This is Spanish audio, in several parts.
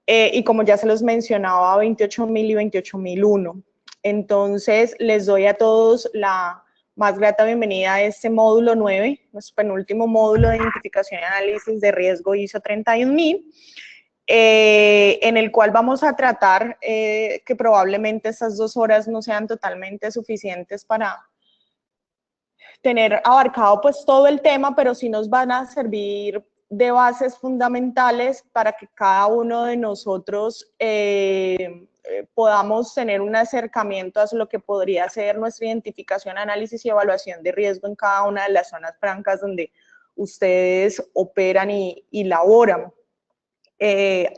y como ya se los mencionaba, 28.000 y 28.001. Entonces, les doy a todos la más grata bienvenida a este módulo 9, nuestro penúltimo módulo de identificación y análisis de riesgo ISO 31000, en el cual vamos a tratar que probablemente estas 2 horas no sean totalmente suficientes para tener abarcado pues todo el tema, pero sí nos van a servir de bases fundamentales para que cada uno de nosotros podamos tener un acercamiento a lo que podría ser nuestra identificación, análisis y evaluación de riesgo en cada una de las zonas francas donde ustedes operan y laboran.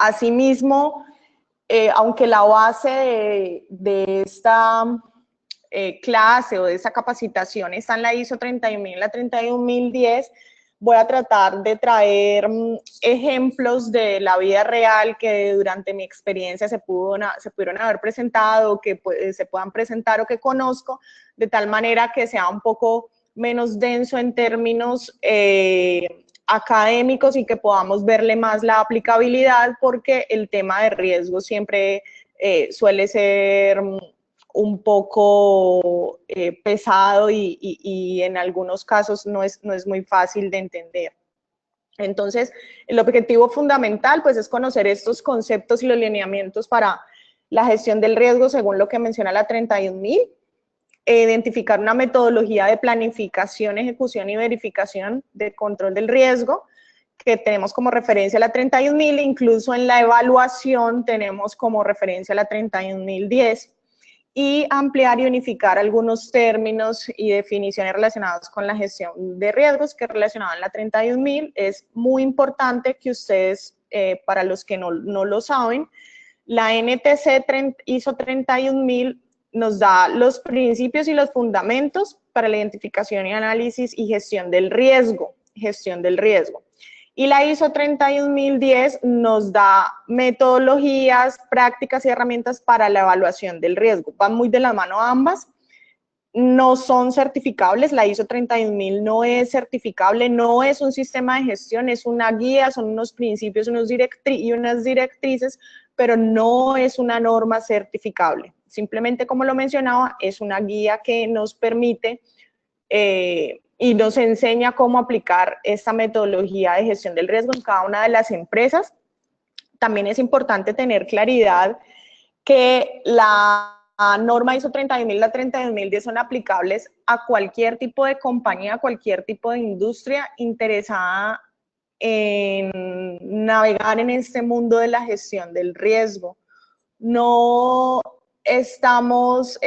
Asimismo, aunque la base de esta clase o de esa capacitación está en la ISO 31000 y la 31010, voy a tratar de traer ejemplos de la vida real que durante mi experiencia se pudieron haber presentado, que se puedan presentar o que conozco, de tal manera que sea un poco menos denso en términos académicos y que podamos verle más la aplicabilidad, porque el tema de riesgo siempre suele ser un poco pesado y en algunos casos no es muy fácil de entender. Entonces, el objetivo fundamental pues es conocer estos conceptos y los lineamientos para la gestión del riesgo según lo que menciona la 31000, identificar una metodología de planificación, ejecución y verificación de control del riesgo, que tenemos como referencia la 31000, incluso en la evaluación tenemos como referencia la 31010, y ampliar y unificar algunos términos y definiciones relacionados con la gestión de riesgos que relacionaban la 31000. Es muy importante que ustedes, para los que no lo saben, la NTC ISO 31000 nos da los principios y los fundamentos para la identificación y análisis y gestión del riesgo. Y la ISO 31010 nos da metodologías, prácticas y herramientas para la evaluación del riesgo. Van muy de la mano ambas. No son certificables, la ISO 31000 no es certificable, no es un sistema de gestión, es una guía, son unos principios y unas directrices, pero no es una norma certificable. Simplemente, como lo mencionaba, es una guía que nos permite y nos enseña cómo aplicar esta metodología de gestión del riesgo en cada una de las empresas. También es importante tener claridad que la norma ISO 31000 y la 31010 son aplicables a cualquier tipo de compañía, a cualquier tipo de industria interesada en navegar en este mundo de la gestión del riesgo. No estamos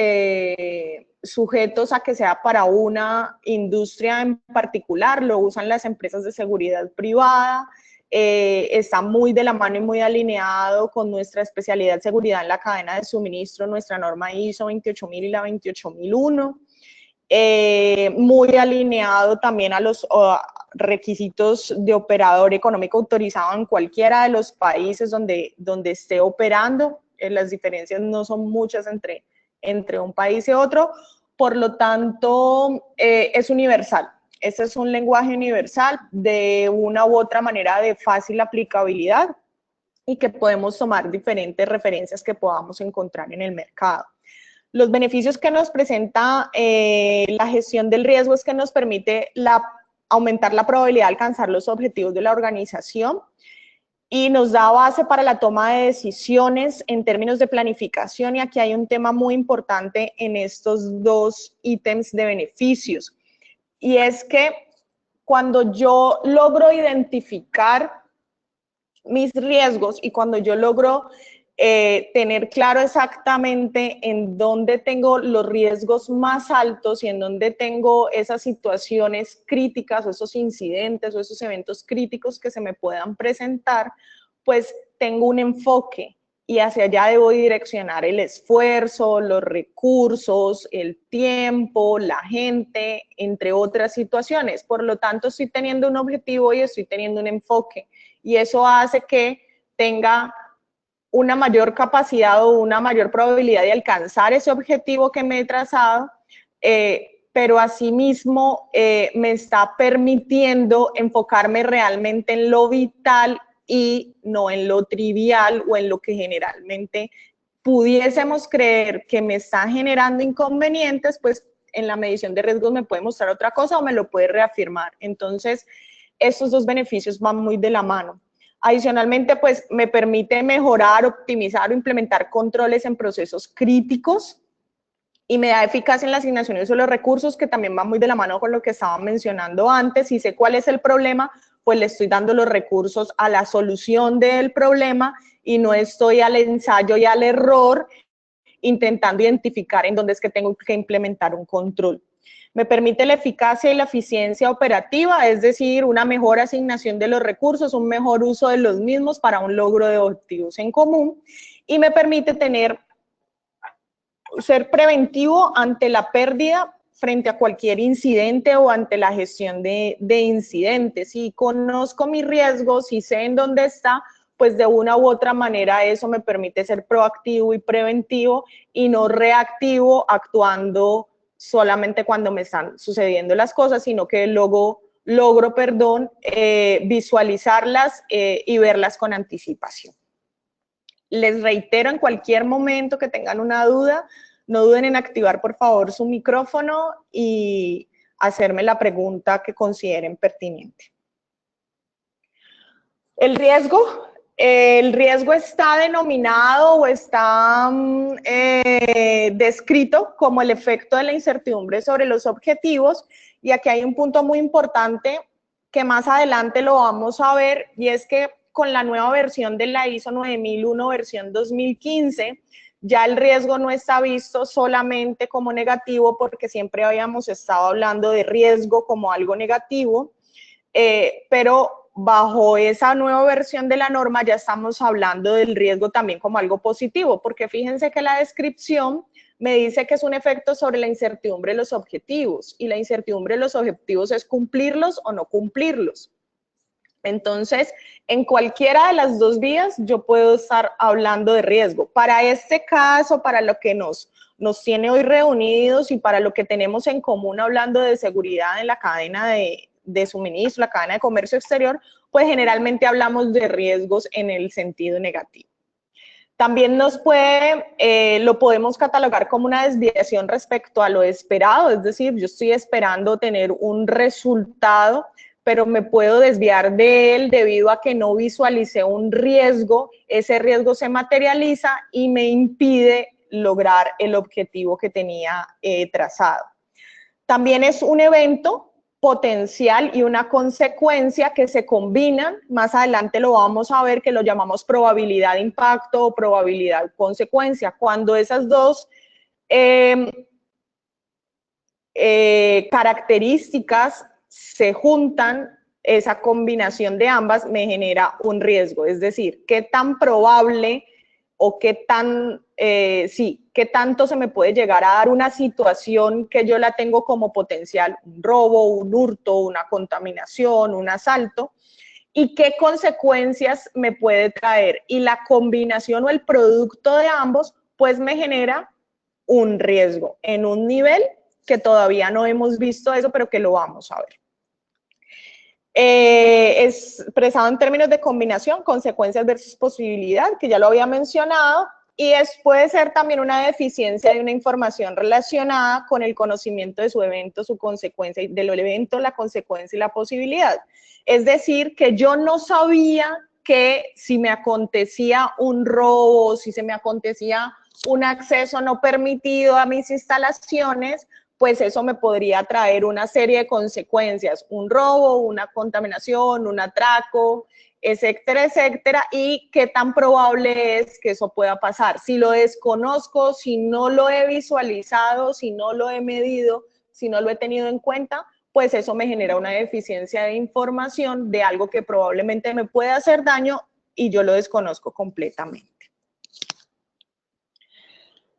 sujetos a que sea para una industria en particular, lo usan las empresas de seguridad privada, está muy de la mano y muy alineado con nuestra especialidad seguridad en la cadena de suministro, nuestra norma ISO 28000 y la 28001, muy alineado también a los requisitos de operador económico autorizado en cualquiera de los países donde esté operando. Las diferencias no son muchas entre un país y otro, por lo tanto es universal. Este es un lenguaje universal de una u otra manera de fácil aplicabilidad y que podemos tomar diferentes referencias que podamos encontrar en el mercado. Los beneficios que nos presenta la gestión del riesgo es que nos permite aumentar la probabilidad de alcanzar los objetivos de la organización y nos da base para la toma de decisiones en términos de planificación, y aquí hay un tema muy importante en estos dos ítems de beneficios, y es que cuando yo logro identificar mis riesgos y cuando yo logro tener claro exactamente en dónde tengo los riesgos más altos y en dónde tengo esas situaciones críticas o esos incidentes o esos eventos críticos que se me puedan presentar, pues tengo un enfoque y hacia allá debo direccionar el esfuerzo, los recursos, el tiempo, la gente, entre otras situaciones. Por lo tanto, estoy teniendo un objetivo y estoy teniendo un enfoque, y eso hace que tenga una mayor capacidad o una mayor probabilidad de alcanzar ese objetivo que me he trazado, pero asimismo me está permitiendo enfocarme realmente en lo vital y no en lo trivial o en lo que generalmente pudiésemos creer que me está generando inconvenientes, pues en la medición de riesgos me puede mostrar otra cosa o me lo puede reafirmar. Entonces, estos dos beneficios van muy de la mano. Adicionalmente, pues me permite mejorar, optimizar o implementar controles en procesos críticos y me da eficacia en la asignación de los recursos, que también va muy de la mano con lo que estaba mencionando antes. Si sé cuál es el problema, pues le estoy dando los recursos a la solución del problema y no estoy al ensayo y al error intentando identificar en dónde es que tengo que implementar un control. Me permite la eficacia y la eficiencia operativa, es decir, una mejor asignación de los recursos, un mejor uso de los mismos para un logro de objetivos en común, y me permite ser preventivo ante la pérdida frente a cualquier incidente o ante la gestión de incidentes. Si conozco mis riesgos, si sé en dónde está, pues de una u otra manera eso me permite ser proactivo y preventivo y no reactivo actuando solamente cuando me están sucediendo las cosas, sino que logro visualizarlas y verlas con anticipación. Les reitero, en cualquier momento que tengan una duda, no duden en activar por favor su micrófono y hacerme la pregunta que consideren pertinente. El riesgo está denominado o está descrito como el efecto de la incertidumbre sobre los objetivos, y aquí hay un punto muy importante que más adelante lo vamos a ver, y es que con la nueva versión de la ISO 9001 versión 2015, ya el riesgo no está visto solamente como negativo, porque siempre habíamos estado hablando de riesgo como algo negativo, pero bajo esa nueva versión de la norma ya estamos hablando del riesgo también como algo positivo, porque fíjense que la descripción me dice que es un efecto sobre la incertidumbre de los objetivos, y la incertidumbre de los objetivos es cumplirlos o no cumplirlos. Entonces, en cualquiera de las dos vías yo puedo estar hablando de riesgo. Para este caso, para lo que nos tiene hoy reunidos y para lo que tenemos en común hablando de seguridad en la cadena de suministro, la cadena de comercio exterior, pues generalmente hablamos de riesgos en el sentido negativo. También lo podemos catalogar como una desviación respecto a lo esperado, es decir, yo estoy esperando tener un resultado, pero me puedo desviar de él debido a que no visualicé un riesgo, ese riesgo se materializa y me impide lograr el objetivo que tenía trazado. También es un evento potencial y una consecuencia que se combinan, más adelante lo vamos a ver, que lo llamamos probabilidad de impacto o probabilidad consecuencia. Cuando esas dos características se juntan, esa combinación de ambas me genera un riesgo, es decir, qué tan probable o qué tanto se me puede llegar a dar una situación que yo la tengo como potencial, un robo, un hurto, una contaminación, un asalto, y qué consecuencias me puede traer. Y la combinación o el producto de ambos, pues me genera un riesgo en un nivel que todavía no hemos visto eso, pero que lo vamos a ver. Es expresado en términos de combinación, consecuencias versus posibilidad, que ya lo había mencionado, y puede ser también una deficiencia de una información relacionada con el conocimiento de su evento, su consecuencia, del evento, la consecuencia y la posibilidad. Es decir, que yo no sabía que si me acontecía un robo, si se me acontecía un acceso no permitido a mis instalaciones, pues eso me podría traer una serie de consecuencias, un robo, una contaminación, un atraco, etcétera, etcétera, y qué tan probable es que eso pueda pasar. Si lo desconozco, si no lo he visualizado, si no lo he medido, si no lo he tenido en cuenta, pues eso me genera una deficiencia de información de algo que probablemente me puede hacer daño y yo lo desconozco completamente.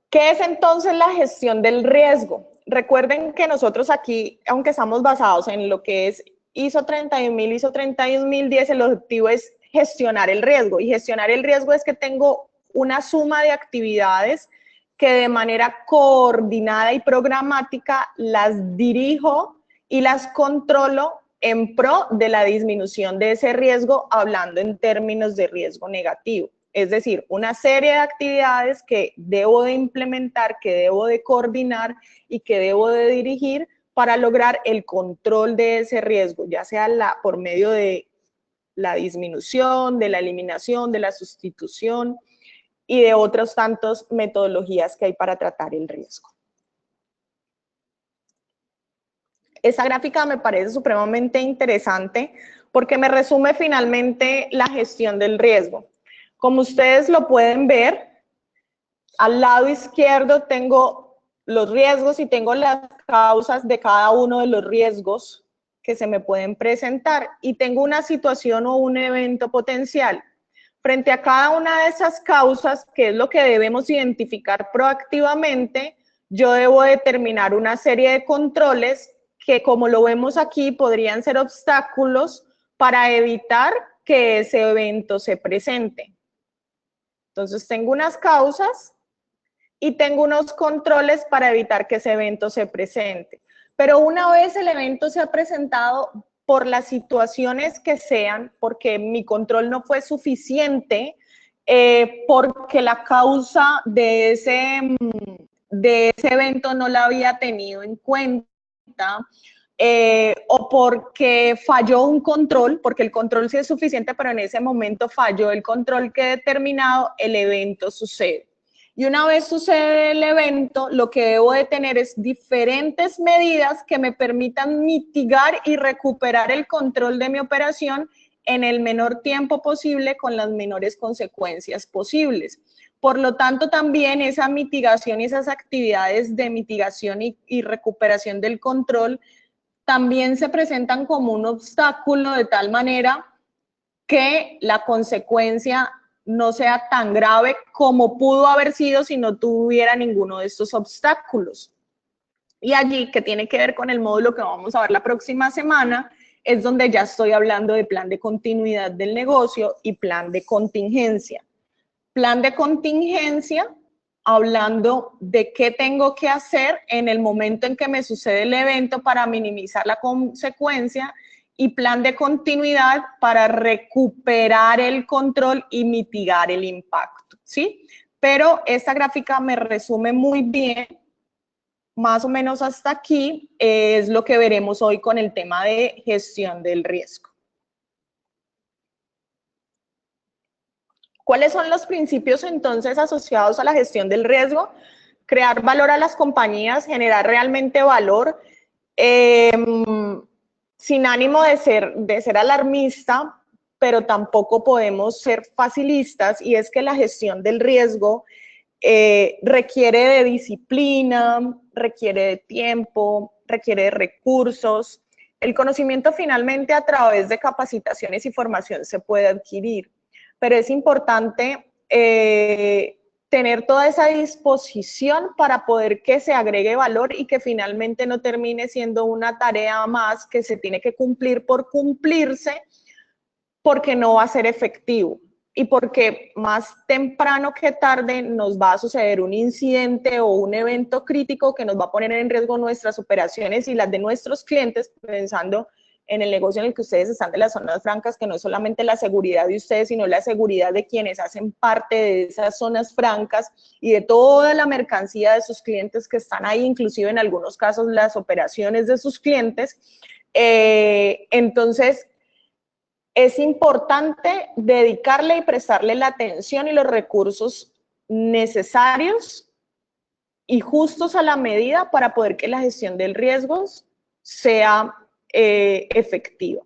¿Qué es entonces la gestión del riesgo? Recuerden que nosotros aquí, aunque estamos basados en lo que es ISO 31000, ISO 31010, el objetivo es gestionar el riesgo. Y gestionar el riesgo es que tengo una suma de actividades que de manera coordinada y programática las dirijo y las controlo en pro de la disminución de ese riesgo, hablando en términos de riesgo negativo. Es decir, una serie de actividades que debo de implementar, que debo de coordinar y que debo de dirigir para lograr el control de ese riesgo, ya sea por medio de la disminución, de la eliminación, de la sustitución y de otras tantas metodologías que hay para tratar el riesgo. Esa gráfica me parece supremamente interesante porque me resume finalmente la gestión del riesgo. Como ustedes lo pueden ver, al lado izquierdo tengo los riesgos y tengo las causas de cada uno de los riesgos que se me pueden presentar y tengo una situación o un evento potencial. Frente a cada una de esas causas, que es lo que debemos identificar proactivamente, yo debo determinar una serie de controles que, como lo vemos aquí, podrían ser obstáculos para evitar que ese evento se presente. Entonces, tengo unas causas y tengo unos controles para evitar que ese evento se presente. Pero una vez el evento se ha presentado, por las situaciones que sean, porque mi control no fue suficiente, porque la causa de ese evento no la había tenido en cuenta, o porque falló un control, porque el control sí es suficiente, pero en ese momento falló el control que he determinado, el evento sucede. Y una vez sucede el evento, lo que debo de tener es diferentes medidas que me permitan mitigar y recuperar el control de mi operación en el menor tiempo posible con las menores consecuencias posibles. Por lo tanto, también esa mitigación y esas actividades de mitigación y recuperación del control también se presentan como un obstáculo de tal manera que la consecuencia no sea tan grave como pudo haber sido si no tuviera ninguno de estos obstáculos. Y allí, que tiene que ver con el módulo que vamos a ver la próxima semana, es donde ya estoy hablando de plan de continuidad del negocio y plan de contingencia. Plan de contingencia, hablando de qué tengo que hacer en el momento en que me sucede el evento para minimizar la consecuencia, y plan de continuidad para recuperar el control y mitigar el impacto, ¿sí? Pero esta gráfica me resume muy bien, más o menos hasta aquí, es lo que veremos hoy con el tema de gestión del riesgo. ¿Cuáles son los principios entonces asociados a la gestión del riesgo? Crear valor a las compañías, generar realmente valor, sin ánimo de ser alarmista, pero tampoco podemos ser facilistas, y es que la gestión del riesgo requiere de disciplina, requiere de tiempo, requiere de recursos. El conocimiento finalmente a través de capacitaciones y formación se puede adquirir, pero es importante tener toda esa disposición para poder que se agregue valor y que finalmente no termine siendo una tarea más que se tiene que cumplir por cumplirse, porque no va a ser efectivo y porque más temprano que tarde nos va a suceder un incidente o un evento crítico que nos va a poner en riesgo nuestras operaciones y las de nuestros clientes, pensando en el negocio en el que ustedes están de las zonas francas, que no es solamente la seguridad de ustedes, sino la seguridad de quienes hacen parte de esas zonas francas y de toda la mercancía de sus clientes que están ahí, inclusive en algunos casos las operaciones de sus clientes. Entonces, es importante dedicarle y prestarle la atención y los recursos necesarios y justos a la medida para poder que la gestión del riesgo sea efectiva.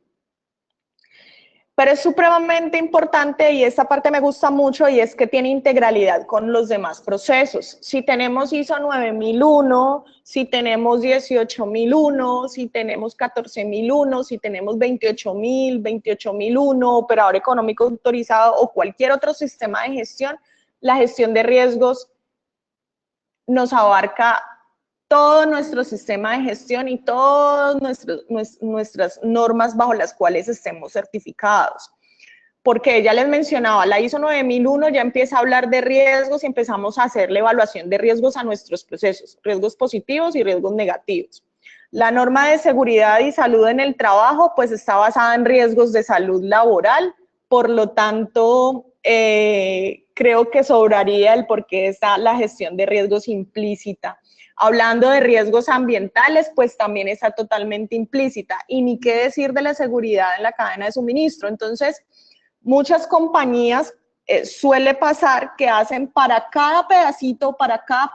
Pero es supremamente importante, y esta parte me gusta mucho, y es que tiene integralidad con los demás procesos. Si tenemos ISO 9001, si tenemos 18001, si tenemos 14001, si tenemos 28000, 28001, operador económico autorizado o cualquier otro sistema de gestión, la gestión de riesgos nos abarca todo nuestro sistema de gestión y todas nuestras normas bajo las cuales estemos certificados. Porque ya les mencionaba, la ISO 9001 ya empieza a hablar de riesgos y empezamos a hacer la evaluación de riesgos a nuestros procesos, riesgos positivos y riesgos negativos. La norma de seguridad y salud en el trabajo pues está basada en riesgos de salud laboral, por lo tanto creo que sobraría el por qué está la gestión de riesgos implícita. Hablando de riesgos ambientales, pues también está totalmente implícita. Y ni qué decir de la seguridad en la cadena de suministro. Entonces, muchas compañías suele pasar que hacen para cada pedacito, para cada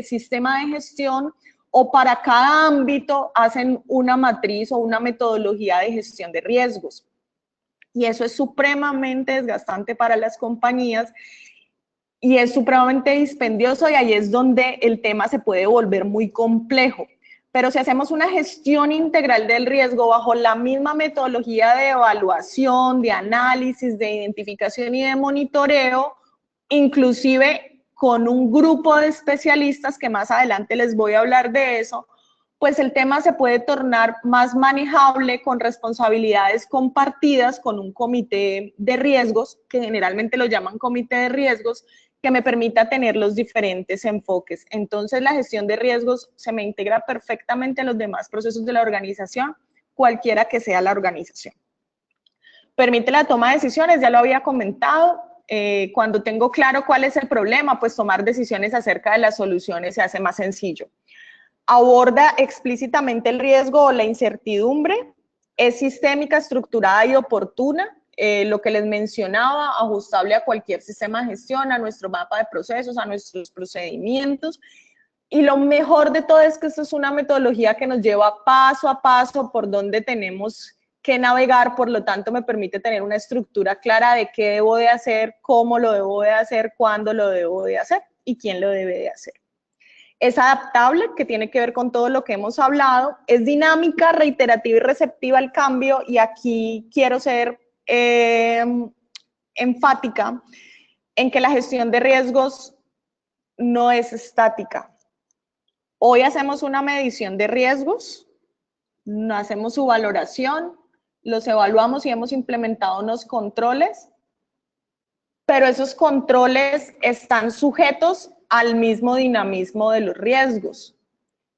sistema de gestión o para cada ámbito, hacen una matriz o una metodología de gestión de riesgos. Y eso es supremamente desgastante para las compañías y es supremamente dispendioso, y ahí es donde el tema se puede volver muy complejo. Pero si hacemos una gestión integral del riesgo bajo la misma metodología de evaluación, de análisis, de identificación y de monitoreo, inclusive con un grupo de especialistas, que más adelante les voy a hablar de eso, pues el tema se puede tornar más manejable con responsabilidades compartidas con un comité de riesgos, que generalmente lo llaman comité de riesgos, que me permita tener los diferentes enfoques. Entonces, la gestión de riesgos se me integra perfectamente en los demás procesos de la organización, cualquiera que sea la organización. Permite la toma de decisiones, ya lo había comentado. Cuando tengo claro cuál es el problema, pues tomar decisiones acerca de las soluciones se hace más sencillo. Aborda explícitamente el riesgo o la incertidumbre, es sistémica, estructurada y oportuna. Lo que les mencionaba, ajustable a cualquier sistema de gestión, a nuestro mapa de procesos, a nuestros procedimientos. Y lo mejor de todo es que esto es una metodología que nos lleva paso a paso por donde tenemos que navegar, por lo tanto me permite tener una estructura clara de qué debo de hacer, cómo lo debo de hacer, cuándo lo debo de hacer y quién lo debe de hacer. Es adaptable, que tiene que ver con todo lo que hemos hablado. Es dinámica, reiterativa y receptiva al cambio, y aquí quiero ser enfática en que la gestión de riesgos no es estática. Hoy hacemos una medición de riesgos, hacemos su valoración, los evaluamos y hemos implementado unos controles, pero esos controles están sujetos al mismo dinamismo de los riesgos.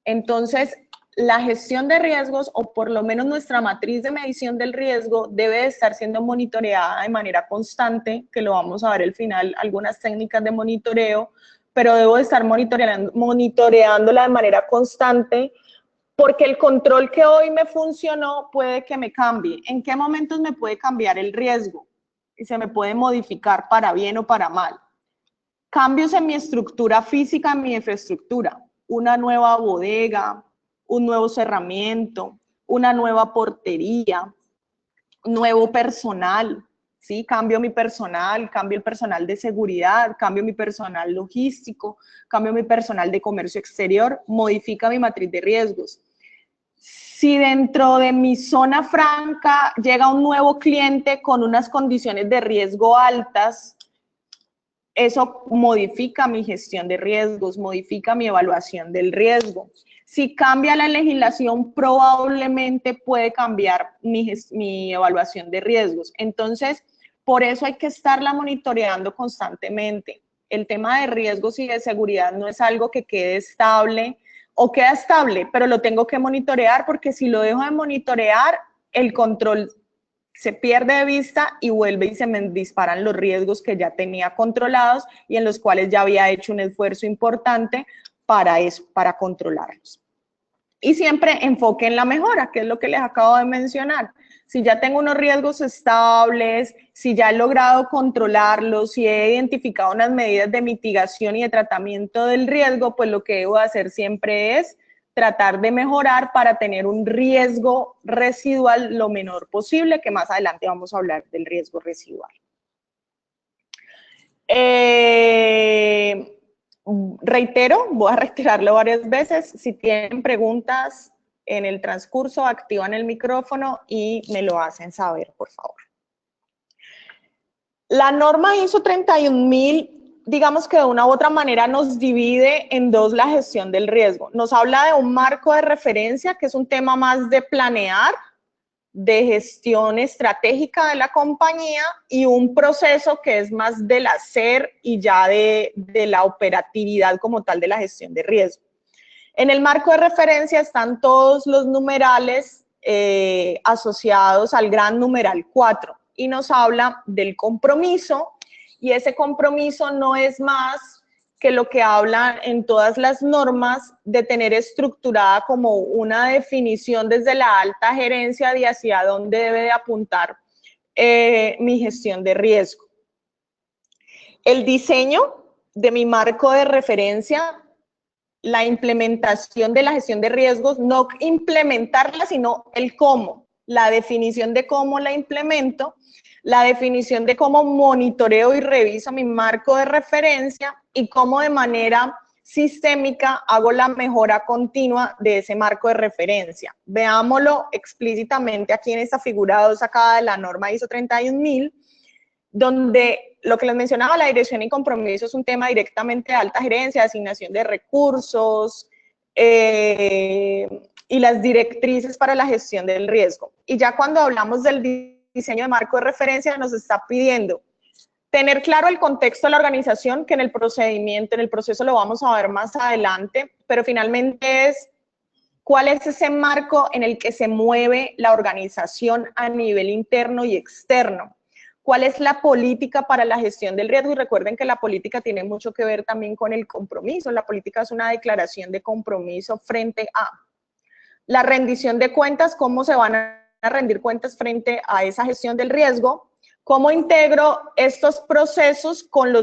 Entonces, la gestión de riesgos, o por lo menos nuestra matriz de medición del riesgo, debe de estar siendo monitoreada de manera constante, que lo vamos a ver al final, algunas técnicas de monitoreo, pero debo de estar monitoreándola de manera constante, porque el control que hoy me funcionó puede que me cambie. ¿En qué momentos me puede cambiar el riesgo? Y se me puede modificar para bien o para mal. Cambios en mi estructura física, en mi infraestructura, una nueva bodega, un nuevo cerramiento, una nueva portería, nuevo personal, ¿sí? Cambio mi personal, cambio el personal de seguridad, cambio mi personal logístico, cambio mi personal de comercio exterior, modifica mi matriz de riesgos. Si dentro de mi zona franca llega un nuevo cliente con unas condiciones de riesgo altas, eso modifica mi gestión de riesgos, modifica mi evaluación del riesgo. Si cambia la legislación, probablemente puede cambiar mi evaluación de riesgos. Entonces, por eso hay que estarla monitoreando constantemente. El tema de riesgos y de seguridad no es algo que quede estable o queda estable, pero lo tengo que monitorear, porque si lo dejo de monitorear, el control se pierde de vista y vuelve y se me disparan los riesgos que ya tenía controlados y en los cuales ya había hecho un esfuerzo importante para eso, para controlarlos. Y siempre enfoque en la mejora, que es lo que les acabo de mencionar. Si ya tengo unos riesgos estables, si ya he logrado controlarlos, si he identificado unas medidas de mitigación y de tratamiento del riesgo, pues lo que debo hacer siempre es tratar de mejorar para tener un riesgo residual lo menor posible, que más adelante vamos a hablar del riesgo residual. Reitero, voy a reiterarlo varias veces, si tienen preguntas en el transcurso, activan el micrófono y me lo hacen saber, por favor. La norma ISO 31000, digamos que de una u otra manera nos divide en dos la gestión del riesgo. Nos habla de un marco de referencia, que es un tema más de planear, de gestión estratégica de la compañía, y un proceso que es más del hacer y ya de la operatividad como tal de la gestión de riesgo. En el marco de referencia están todos los numerales asociados al gran numeral 4 y nos habla del compromiso, y ese compromiso no es más que lo que habla en todas las normas de tener estructurada como una definición desde la alta gerencia de hacia dónde debe de apuntar mi gestión de riesgo. El diseño de mi marco de referencia, la implementación de la gestión de riesgos, no implementarla, sino el cómo, la definición de cómo la implemento, la definición de cómo monitoreo y reviso mi marco de referencia y cómo de manera sistémica hago la mejora continua de ese marco de referencia. Veámoslo explícitamente aquí en esta figura 2 sacada de la norma ISO 31000, donde lo que les mencionaba, la dirección y compromiso es un tema directamente de alta gerencia, asignación de recursos y las directrices para la gestión del riesgo. Y ya cuando hablamos del diseño de marco de referencia, nos está pidiendo tener claro el contexto de la organización, que en el procedimiento, en el proceso lo vamos a ver más adelante, pero finalmente es cuál es ese marco en el que se mueve la organización a nivel interno y externo. ¿Cuál es la política para la gestión del riesgo? Y recuerden que la política tiene mucho que ver también con el compromiso. La política es una declaración de compromiso frente a la rendición de cuentas, cómo se van a rendir cuentas frente a esa gestión del riesgo, cómo integro estos procesos con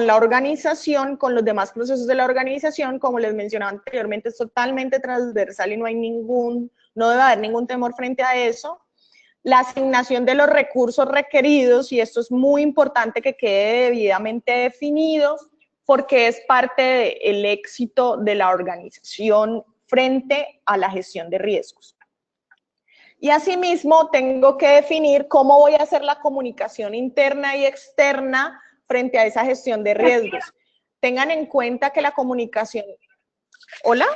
la organización, con los demás procesos de la organización. Como les mencionaba anteriormente, es totalmente transversal y no debe haber ningún temor frente a eso. La asignación de los recursos requeridos, y esto es muy importante que quede debidamente definido, porque es parte del éxito de la organización frente a la gestión de riesgos. Y asimismo, tengo que definir cómo voy a hacer la comunicación interna y externa frente a esa gestión de riesgos. Tengan en cuenta que la comunicación... ¿Hola?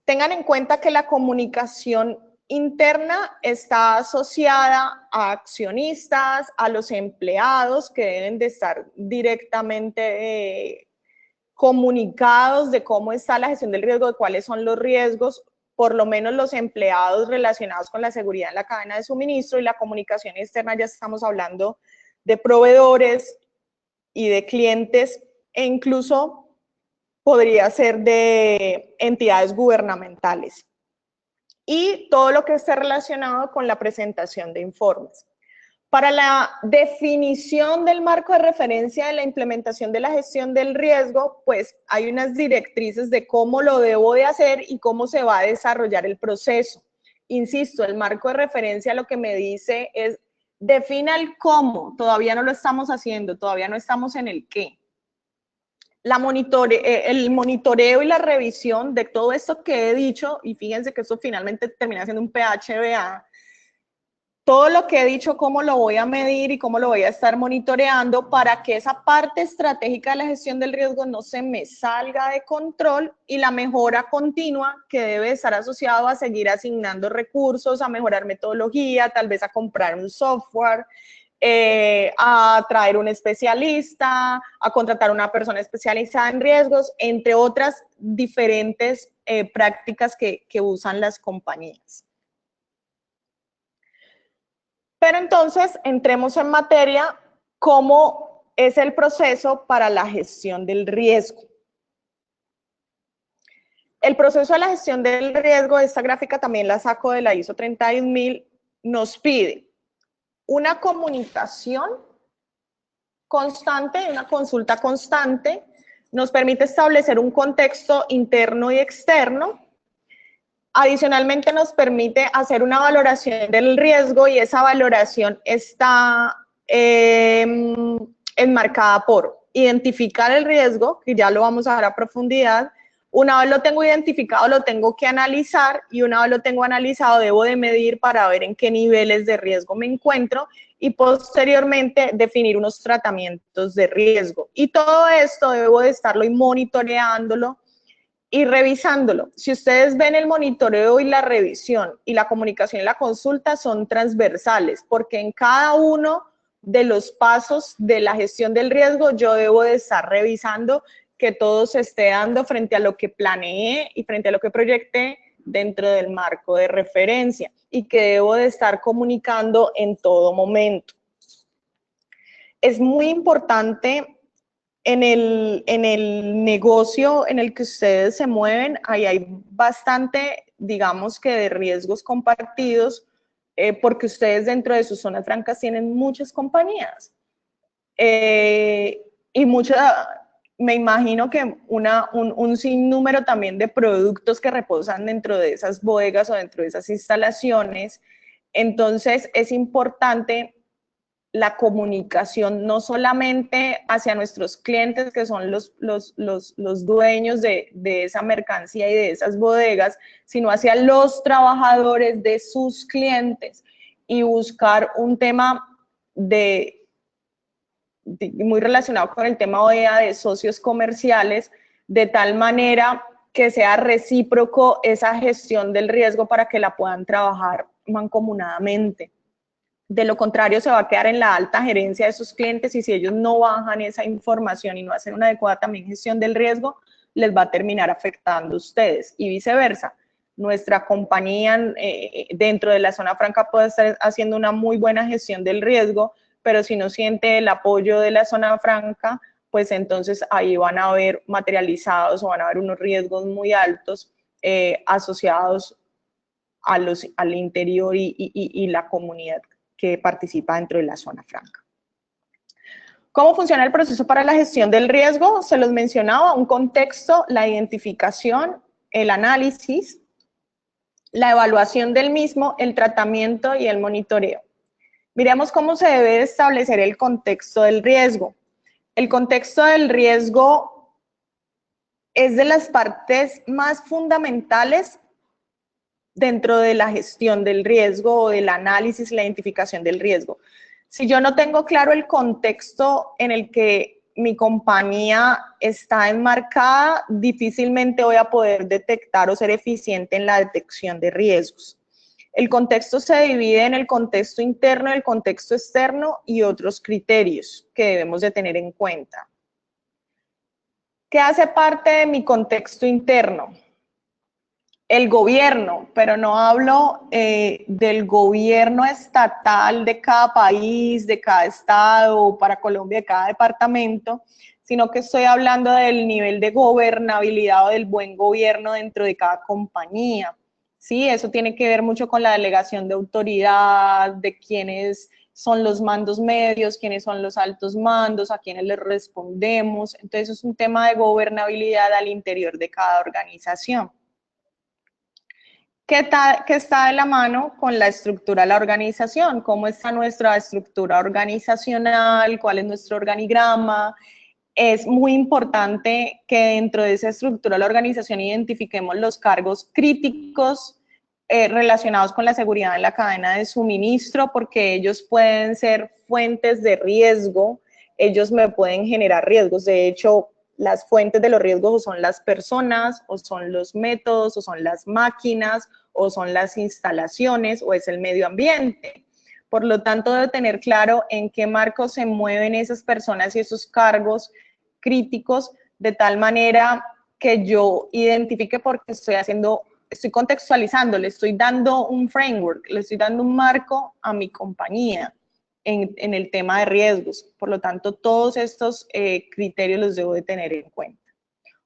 Tengan en cuenta que la comunicación interna está asociada a accionistas, a los empleados que deben de estar directamente comunicados de cómo está la gestión del riesgo, de cuáles son los riesgos, por lo menos los empleados relacionados con la seguridad en la cadena de suministro. Y la comunicación externa, ya estamos hablando de proveedores y de clientes, e incluso podría ser de entidades gubernamentales. Y todo lo que esté relacionado con la presentación de informes. Para la definición del marco de referencia de la implementación de la gestión del riesgo, pues hay unas directrices de cómo lo debo de hacer y cómo se va a desarrollar el proceso. Insisto, el marco de referencia lo que me dice es, defina el cómo, todavía no lo estamos haciendo, todavía no estamos en el qué. El monitoreo y la revisión de todo esto que he dicho, y fíjense que esto finalmente termina siendo un PHBA, todo lo que he dicho, cómo lo voy a medir y cómo lo voy a estar monitoreando para que esa parte estratégica de la gestión del riesgo no se me salga de control, y la mejora continua que debe estar asociado a seguir asignando recursos, a mejorar metodología, tal vez a comprar un software, a traer un especialista, a contratar una persona especializada en riesgos, entre otras diferentes prácticas que usan las compañías. Pero entonces, entremos en materia, ¿cómo es el proceso para la gestión del riesgo? El proceso de la gestión del riesgo, esta gráfica también la saco de la ISO 31000, nos pide una comunicación constante, una consulta constante, nos permite establecer un contexto interno y externo. Adicionalmente nos permite hacer una valoración del riesgo, y esa valoración está enmarcada por identificar el riesgo, que ya lo vamos a ver a profundidad. Una vez lo tengo identificado, lo tengo que analizar, y una vez lo tengo analizado, debo de medir para ver en qué niveles de riesgo me encuentro, y posteriormente definir unos tratamientos de riesgo. Y todo esto debo de estarlo monitoreándolo y revisándolo. Si ustedes ven, el monitoreo y la revisión y la comunicación y la consulta son transversales, porque en cada uno de los pasos de la gestión del riesgo yo debo de estar revisando que todo se esté dando frente a lo que planeé y frente a lo que proyecté dentro del marco de referencia y que debo de estar comunicando en todo momento. Es muy importante en el negocio en el que ustedes se mueven, ahí hay bastante, digamos que de riesgos compartidos, porque ustedes dentro de sus zonas francas tienen muchas compañías. Y me imagino que un sinnúmero también de productos que reposan dentro de esas bodegas o dentro de esas instalaciones. Entonces es importante la comunicación no solamente hacia nuestros clientes, que son los dueños de esa mercancía y de esas bodegas, sino hacia los trabajadores de sus clientes y buscar un tema muy relacionado con el tema OEA de socios comerciales, de tal manera que sea recíproco esa gestión del riesgo para que la puedan trabajar mancomunadamente. De lo contrario, se va a quedar en la alta gerencia de sus clientes y si ellos no bajan esa información y no hacen una adecuada también gestión del riesgo, les va a terminar afectando a ustedes y viceversa. Nuestra compañía dentro de la zona franca puede estar haciendo una muy buena gestión del riesgo, pero si no siente el apoyo de la zona franca, pues entonces ahí van a haber materializados o van a haber unos riesgos muy altos asociados al interior y la comunidad que participa dentro de la zona franca. ¿Cómo funciona el proceso para la gestión del riesgo? Se los mencionaba, un contexto, la identificación, el análisis, la evaluación del mismo, el tratamiento y el monitoreo. Miremos cómo se debe establecer el contexto del riesgo. El contexto del riesgo es de las partes más fundamentales dentro de la gestión del riesgo o del análisis y la identificación del riesgo. Si yo no tengo claro el contexto en el que mi compañía está enmarcada, difícilmente voy a poder detectar o ser eficiente en la detección de riesgos. El contexto se divide en el contexto interno, el contexto externo y otros criterios que debemos de tener en cuenta. ¿Qué hace parte de mi contexto interno? El gobierno, pero no hablo del gobierno estatal de cada país, de cada estado, para Colombia, de cada departamento, sino que estoy hablando del nivel de gobernabilidad o del buen gobierno dentro de cada compañía. Sí, eso tiene que ver mucho con la delegación de autoridad, de quiénes son los mandos medios, quiénes son los altos mandos, a quiénes les respondemos. Entonces es un tema de gobernabilidad al interior de cada organización. ¿Qué está de la mano con la estructura de la organización? ¿Cómo está nuestra estructura organizacional? ¿Cuál es nuestro organigrama? Es muy importante que dentro de esa estructura de la organización identifiquemos los cargos críticos relacionados con la seguridad en la cadena de suministro, porque ellos pueden ser fuentes de riesgo, ellos me pueden generar riesgos. De hecho, las fuentes de los riesgos o son las personas, o son los métodos, o son las máquinas, o son las instalaciones, o es el medio ambiente. Por lo tanto, debo tener claro en qué marco se mueven esas personas y esos cargos críticos, de tal manera que yo identifique porque estoy contextualizando, le estoy dando un framework, le estoy dando un marco a mi compañía en el tema de riesgos. Por lo tanto, todos estos criterios los debo de tener en cuenta.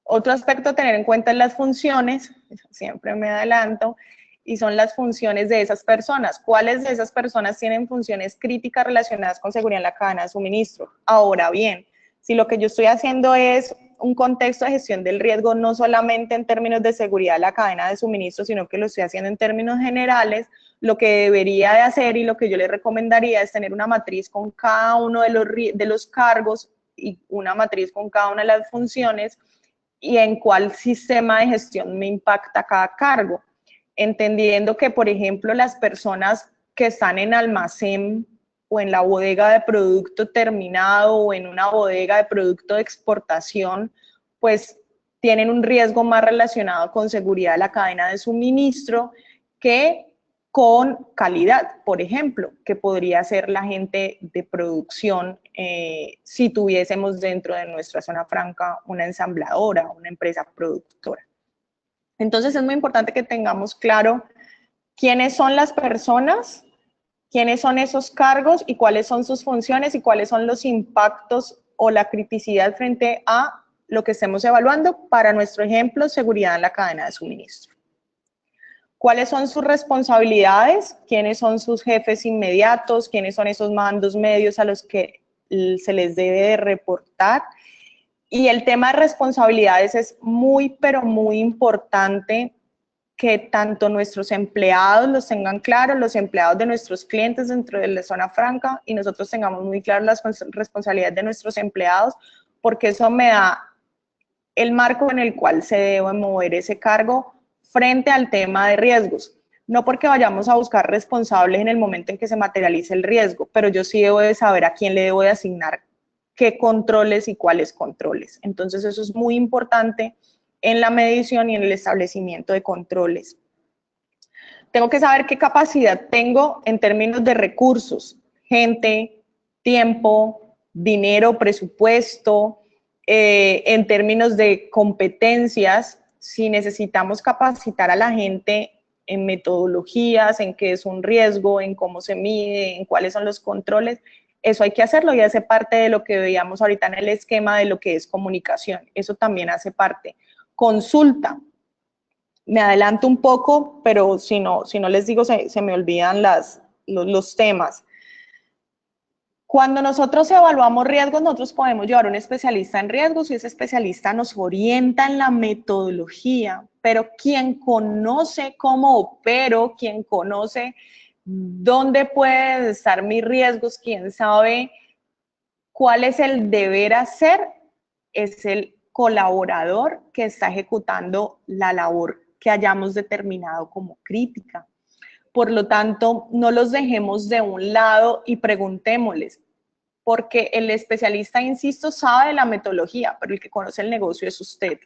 Otro aspecto a tener en cuenta es las funciones, siempre me adelanto, y son las funciones de esas personas. ¿Cuáles de esas personas tienen funciones críticas relacionadas con seguridad en la cadena de suministro? Ahora bien, si lo que yo estoy haciendo es un contexto de gestión del riesgo, no solamente en términos de seguridad de la cadena de suministro, sino que lo estoy haciendo en términos generales, lo que debería de hacer y lo que yo le recomendaría es tener una matriz con cada uno de los cargos y una matriz con cada una de las funciones y en cuál sistema de gestión me impacta cada cargo. Entendiendo que, por ejemplo, las personas que están en almacén o en la bodega de producto terminado o en una bodega de producto de exportación, pues tienen un riesgo más relacionado con seguridad de la cadena de suministro que con calidad, por ejemplo, que podría ser la gente de producción si tuviésemos dentro de nuestra zona franca una ensambladora, una empresa productora. Entonces es muy importante que tengamos claro quiénes son las personas, quiénes son esos cargos y cuáles son sus funciones y cuáles son los impactos o la criticidad frente a lo que estemos evaluando para nuestro ejemplo, seguridad en la cadena de suministro. ¿Cuáles son sus responsabilidades? ¿Quiénes son sus jefes inmediatos? ¿Quiénes son esos mandos medios a los que se les debe de reportar? Y el tema de responsabilidades es muy, pero muy importante que tanto nuestros empleados los tengan claros, los empleados de nuestros clientes dentro de la zona franca, y nosotros tengamos muy claras las responsabilidades de nuestros empleados, porque eso me da el marco en el cual se debe mover ese cargo frente al tema de riesgos. No porque vayamos a buscar responsables en el momento en que se materialice el riesgo, pero yo sí debo de saber a quién le debo de asignar qué controles y cuáles controles. Entonces eso es muy importante en la medición y en el establecimiento de controles. Tengo que saber qué capacidad tengo en términos de recursos, gente, tiempo, dinero, presupuesto, en términos de competencias, si necesitamos capacitar a la gente en metodologías, en qué es un riesgo, en cómo se mide, en cuáles son los controles, eso hay que hacerlo y hace parte de lo que veíamos ahorita en el esquema de lo que es comunicación, eso también hace parte. Consulta. Me adelanto un poco, pero si no les digo, se me olvidan los temas. Cuando nosotros evaluamos riesgos, nosotros podemos llevar a un especialista en riesgos y ese especialista nos orienta en la metodología, pero quien conoce cómo opero, quien conoce dónde pueden estar mis riesgos, quien sabe cuál es el deber hacer, es el colaborador que está ejecutando la labor que hayamos determinado como crítica. Por lo tanto, no los dejemos de un lado y preguntémosles, porque el especialista, insisto, sabe de la metodología, pero el que conoce el negocio es usted.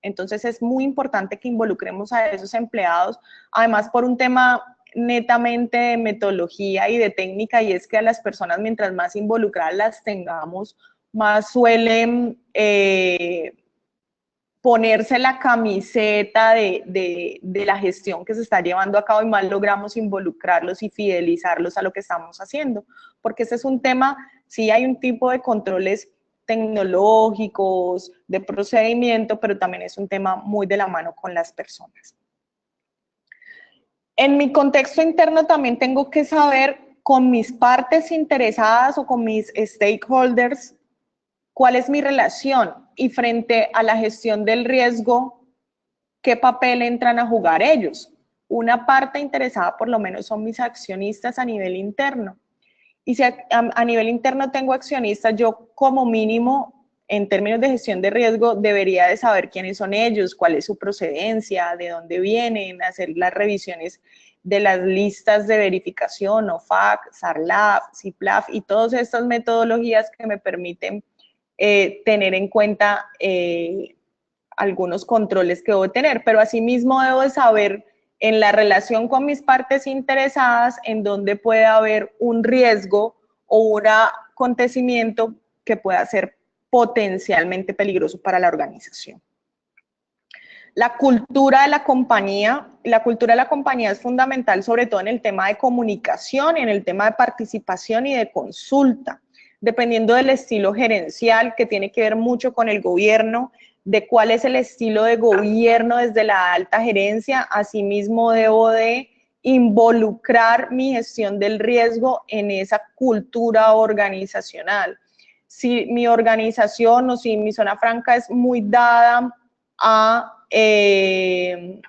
Entonces es muy importante que involucremos a esos empleados, además por un tema netamente de metodología y de técnica, y es que a las personas mientras más involucradas las tengamos, más suelen ponerse la camiseta de la gestión que se está llevando a cabo y más logramos involucrarlos y fidelizarlos a lo que estamos haciendo, porque ese es un tema, sí hay un tipo de controles tecnológicos, de procedimiento, pero también es un tema muy de la mano con las personas. En mi contexto interno también tengo que saber con mis partes interesadas o con mis stakeholders cuál es mi relación y frente a la gestión del riesgo, qué papel entran a jugar ellos. Una parte interesada por lo menos son mis accionistas a nivel interno. Y si a nivel interno tengo accionistas, yo como mínimo en términos de gestión de riesgo debería de saber quiénes son ellos, cuál es su procedencia, de dónde vienen, hacer las revisiones de las listas de verificación, OFAC, SARLAF, CIPLAF y todas estas metodologías que me permiten tener en cuenta algunos controles que debo tener, pero asimismo debo de saber en la relación con mis partes interesadas en dónde puede haber un riesgo o un acontecimiento que pueda ser potencialmente peligroso para la organización. La cultura de la compañía es fundamental sobre todo en el tema de comunicación, en el tema de participación y de consulta, dependiendo del estilo gerencial que tiene que ver mucho con el gobierno, de cuál es el estilo de gobierno desde la alta gerencia. Asimismo debo de involucrar mi gestión del riesgo en esa cultura organizacional. Si mi organización o si mi zona franca es muy dada a el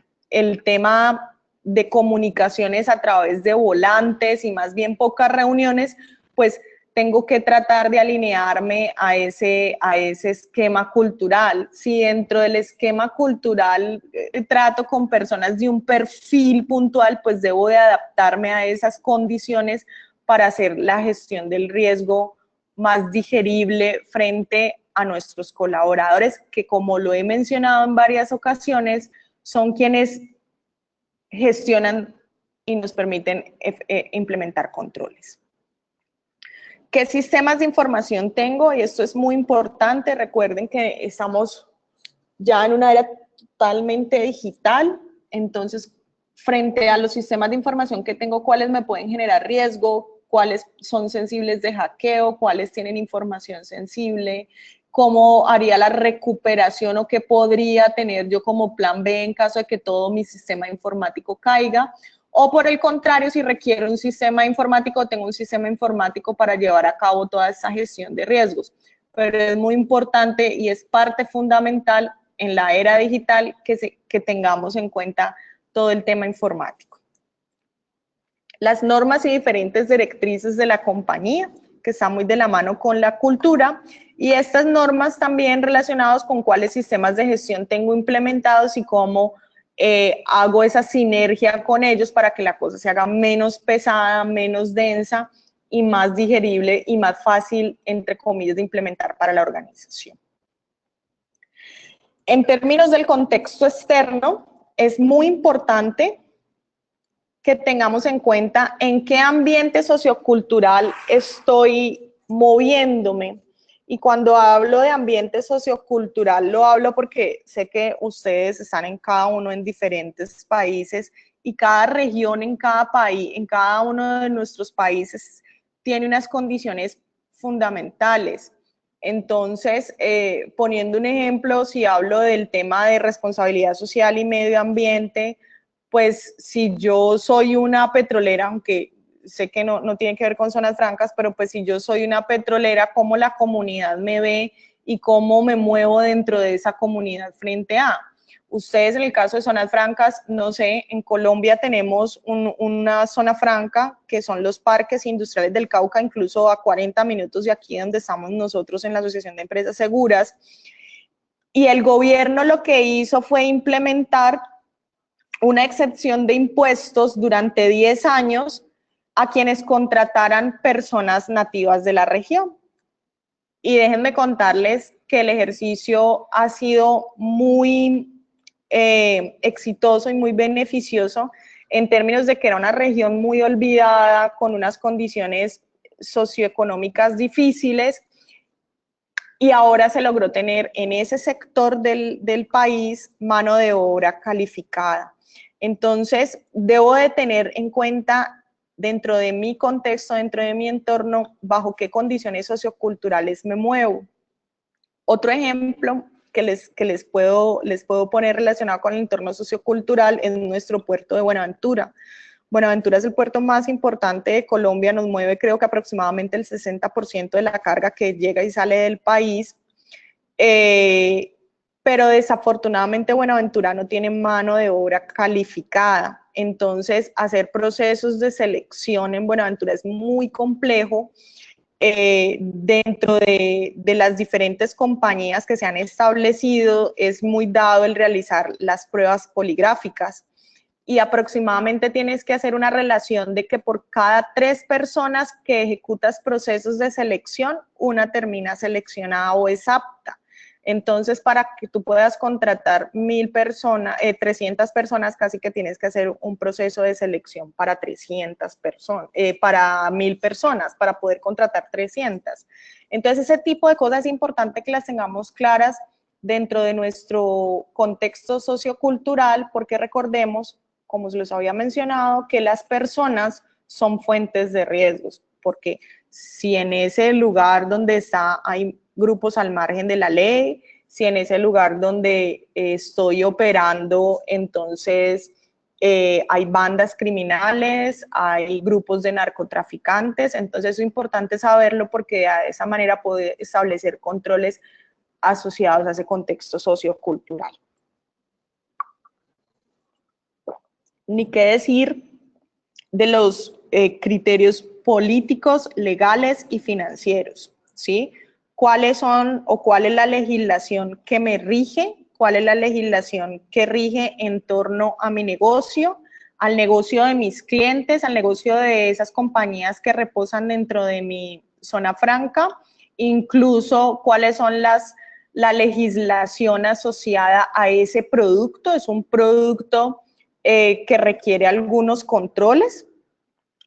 tema de comunicaciones a través de volantes y más bien pocas reuniones, pues tengo que tratar de alinearme a ese esquema cultural. Si dentro del esquema cultural trato con personas de un perfil puntual, pues debo de adaptarme a esas condiciones para hacer la gestión del riesgo más digerible frente a nuestros colaboradores, que como lo he mencionado en varias ocasiones, son quienes gestionan y nos permiten implementar controles. ¿Qué sistemas de información tengo? Y esto es muy importante. Recuerden que estamos ya en una era totalmente digital. Entonces, frente a los sistemas de información que tengo, ¿cuáles me pueden generar riesgo? ¿Cuáles son sensibles de hackeo? ¿Cuáles tienen información sensible? ¿Cómo haría la recuperación o qué podría tener yo como plan B en caso de que todo mi sistema informático caiga? O por el contrario, si requiero un sistema informático, tengo un sistema informático para llevar a cabo toda esa gestión de riesgos. Pero es muy importante y es parte fundamental en la era digital que tengamos en cuenta todo el tema informático. Las normas y diferentes directrices de la compañía, que está muy de la mano con la cultura, y estas normas también relacionadas con cuáles sistemas de gestión tengo implementados y cómo hago esa sinergia con ellos para que la cosa se haga menos pesada, menos densa y más digerible y más fácil, entre comillas, de implementar para la organización. En términos del contexto externo, es muy importante que tengamos en cuenta en qué ambiente sociocultural estoy moviéndome. Y cuando hablo de ambiente sociocultural, lo hablo porque sé que ustedes están en cada uno en diferentes países y cada región en cada país, en cada uno de nuestros países tiene unas condiciones fundamentales. Entonces, poniendo un ejemplo, si hablo del tema de responsabilidad social y medio ambiente, pues si yo soy una petrolera, aunque sé que no tiene que ver con zonas francas, pero pues si yo soy una petrolera, ¿cómo la comunidad me ve y cómo me muevo dentro de esa comunidad frente a? Ustedes en el caso de zonas francas, no sé, en Colombia tenemos una zona franca que son los parques industriales del Cauca, incluso a 40 minutos de aquí donde estamos nosotros en la Asociación de Empresas Seguras, y el gobierno lo que hizo fue implementar una excepción de impuestos durante 10 años a quienes contrataran personas nativas de la región. Y déjenme contarles que el ejercicio ha sido muy exitoso y muy beneficioso en términos de que era una región muy olvidada, con unas condiciones socioeconómicas difíciles, y ahora se logró tener en ese sector del país mano de obra calificada. Entonces, debo de tener en cuenta dentro de mi contexto, dentro de mi entorno, bajo qué condiciones socioculturales me muevo. Otro ejemplo que les puedo poner relacionado con el entorno sociocultural es nuestro puerto de Buenaventura. Buenaventura es el puerto más importante de Colombia, nos mueve creo que aproximadamente el 60% de la carga que llega y sale del país, pero desafortunadamente Buenaventura no tiene mano de obra calificada. Entonces, hacer procesos de selección en Buenaventura es muy complejo. Dentro de las diferentes compañías que se han establecido, es muy dado el realizar las pruebas poligráficas. Y aproximadamente tienes que hacer una relación de que por cada 3 personas que ejecutas procesos de selección, una termina seleccionada o es apta. Entonces, para que tú puedas contratar 300 personas, casi que tienes que hacer un proceso de selección para 300 personas, para 1000 personas, para poder contratar 300. Entonces, ese tipo de cosas es importante que las tengamos claras dentro de nuestro contexto sociocultural, porque recordemos, como se los había mencionado, que las personas son fuentes de riesgos, porque si en ese lugar donde está hay grupos al margen de la ley, si en ese lugar donde estoy operando, entonces hay bandas criminales, hay grupos de narcotraficantes, entonces es importante saberlo porque de esa manera puede establecer controles asociados a ese contexto sociocultural. Ni qué decir de los criterios políticos, legales y financieros, ¿sí? ¿Cuáles son o cuál es la legislación que me rige? ¿Cuál es la legislación que rige en torno a mi negocio, al negocio de mis clientes, al negocio de esas compañías que reposan dentro de mi zona franca? Incluso, ¿cuáles son la legislación asociada a ese producto? Es un producto que requiere algunos controles,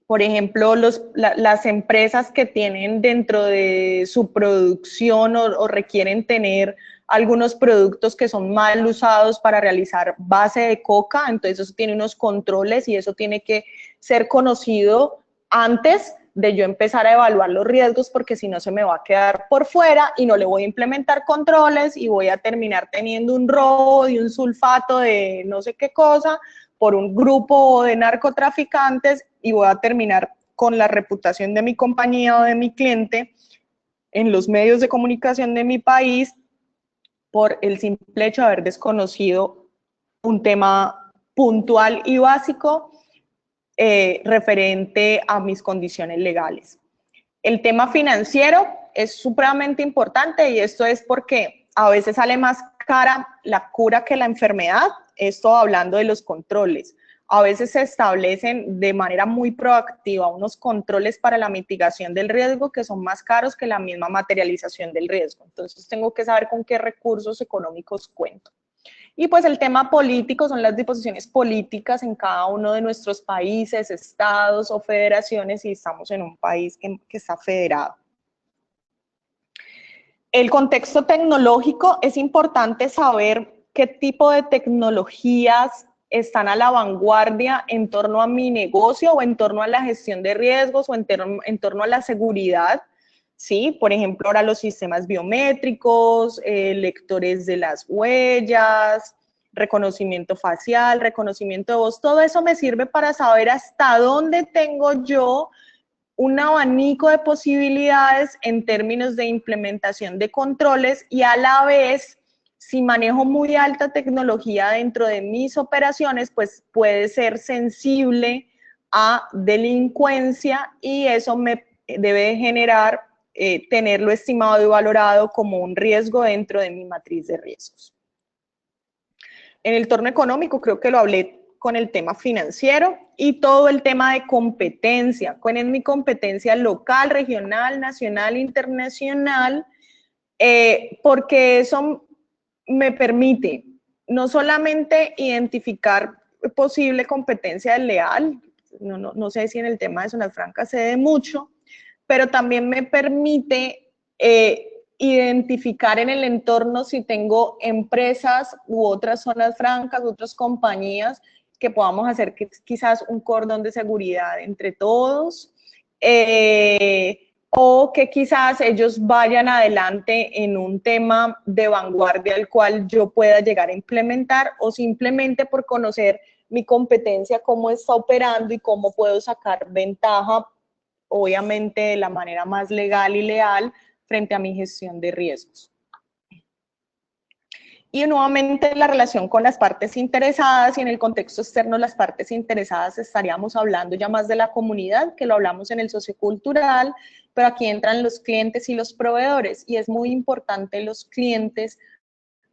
Por ejemplo, las empresas que tienen dentro de su producción o requieren tener algunos productos que son mal usados para realizar base de coca, entonces eso tiene unos controles y eso tiene que ser conocido antes de yo empezar a evaluar los riesgos, porque si no se me va a quedar por fuera y no le voy a implementar controles y voy a terminar teniendo un robo de un sulfato de no sé qué cosa por un grupo de narcotraficantes y voy a terminar con la reputación de mi compañía o de mi cliente en los medios de comunicación de mi país por el simple hecho de haber desconocido un tema puntual y básico referente a mis condiciones legales. El tema financiero es supremamente importante y esto es porque a veces sale más cara la cura que la enfermedad, esto hablando de los controles. A veces se establecen de manera muy proactiva unos controles para la mitigación del riesgo que son más caros que la misma materialización del riesgo. Entonces tengo que saber con qué recursos económicos cuento. Y pues el tema político son las disposiciones políticas en cada uno de nuestros países, estados o federaciones, y estamos en un país que está federado. El contexto tecnológico, es importante saber qué tipo de tecnologías están a la vanguardia en torno a mi negocio o en torno a la gestión de riesgos o en torno a la seguridad. ¿Sí? Por ejemplo, ahora los sistemas biométricos, lectores de las huellas, reconocimiento facial, reconocimiento de voz, todo eso me sirve para saber hasta dónde tengo yo un abanico de posibilidades en términos de implementación de controles y a la vez, si manejo muy alta tecnología dentro de mis operaciones, pues puede ser sensible a delincuencia y eso me debe generar tenerlo estimado y valorado como un riesgo dentro de mi matriz de riesgos. En el entorno económico creo que lo hablé con el tema financiero y todo el tema de competencia. ¿Cuál es mi competencia local, regional, nacional, internacional? Porque eso me permite no solamente identificar posible competencia desleal, no sé si en el tema de zonas francas se dé mucho, pero también me permite identificar en el entorno si tengo empresas u otras zonas francas, otras compañías que podamos hacer quizás un cordón de seguridad entre todos, o que quizás ellos vayan adelante en un tema de vanguardia al cual yo pueda llegar a implementar, o simplemente por conocer mi competencia, cómo está operando y cómo puedo sacar ventaja, obviamente de la manera más legal y leal, frente a mi gestión de riesgos. Y nuevamente la relación con las partes interesadas, y en el contexto externo las partes interesadas estaríamos hablando ya más de la comunidad, que lo hablamos en el sociocultural, pero aquí entran los clientes y los proveedores, y es muy importante los clientes,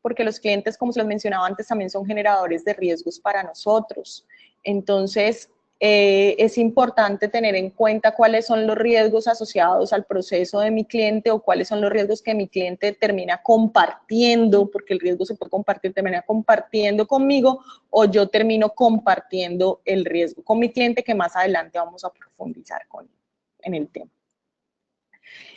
porque los clientes, como se los mencionaba antes, también son generadores de riesgos para nosotros. Entonces, es importante tener en cuenta cuáles son los riesgos asociados al proceso de mi cliente o cuáles son los riesgos que mi cliente termina compartiendo, porque el riesgo se puede compartir, termina compartiendo conmigo, o yo termino compartiendo el riesgo con mi cliente, que más adelante vamos a profundizar en el tema.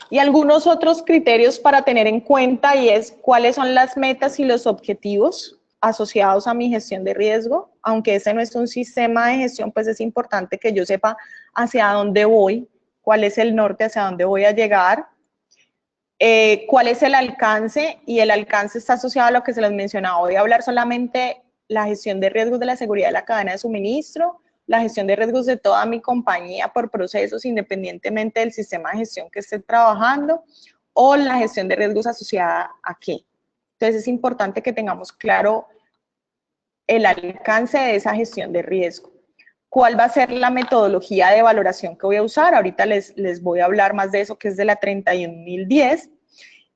Y algunos otros criterios para tener en cuenta, y es cuáles son las metas y los objetivos asociados a mi gestión de riesgo. Aunque ese no es un sistema de gestión, pues es importante que yo sepa hacia dónde voy, cuál es el norte, hacia dónde voy a llegar, cuál es el alcance, y el alcance está asociado a lo que se les mencionaba. Voy a hablar solamente la gestión de riesgos de la seguridad de la cadena de suministro, la gestión de riesgos de toda mi compañía por procesos, independientemente del sistema de gestión que esté trabajando, o la gestión de riesgos asociada a qué. Entonces es importante que tengamos claro el alcance de esa gestión de riesgo. ¿Cuál va a ser la metodología de valoración que voy a usar? Ahorita les voy a hablar más de eso, que es de la 31010.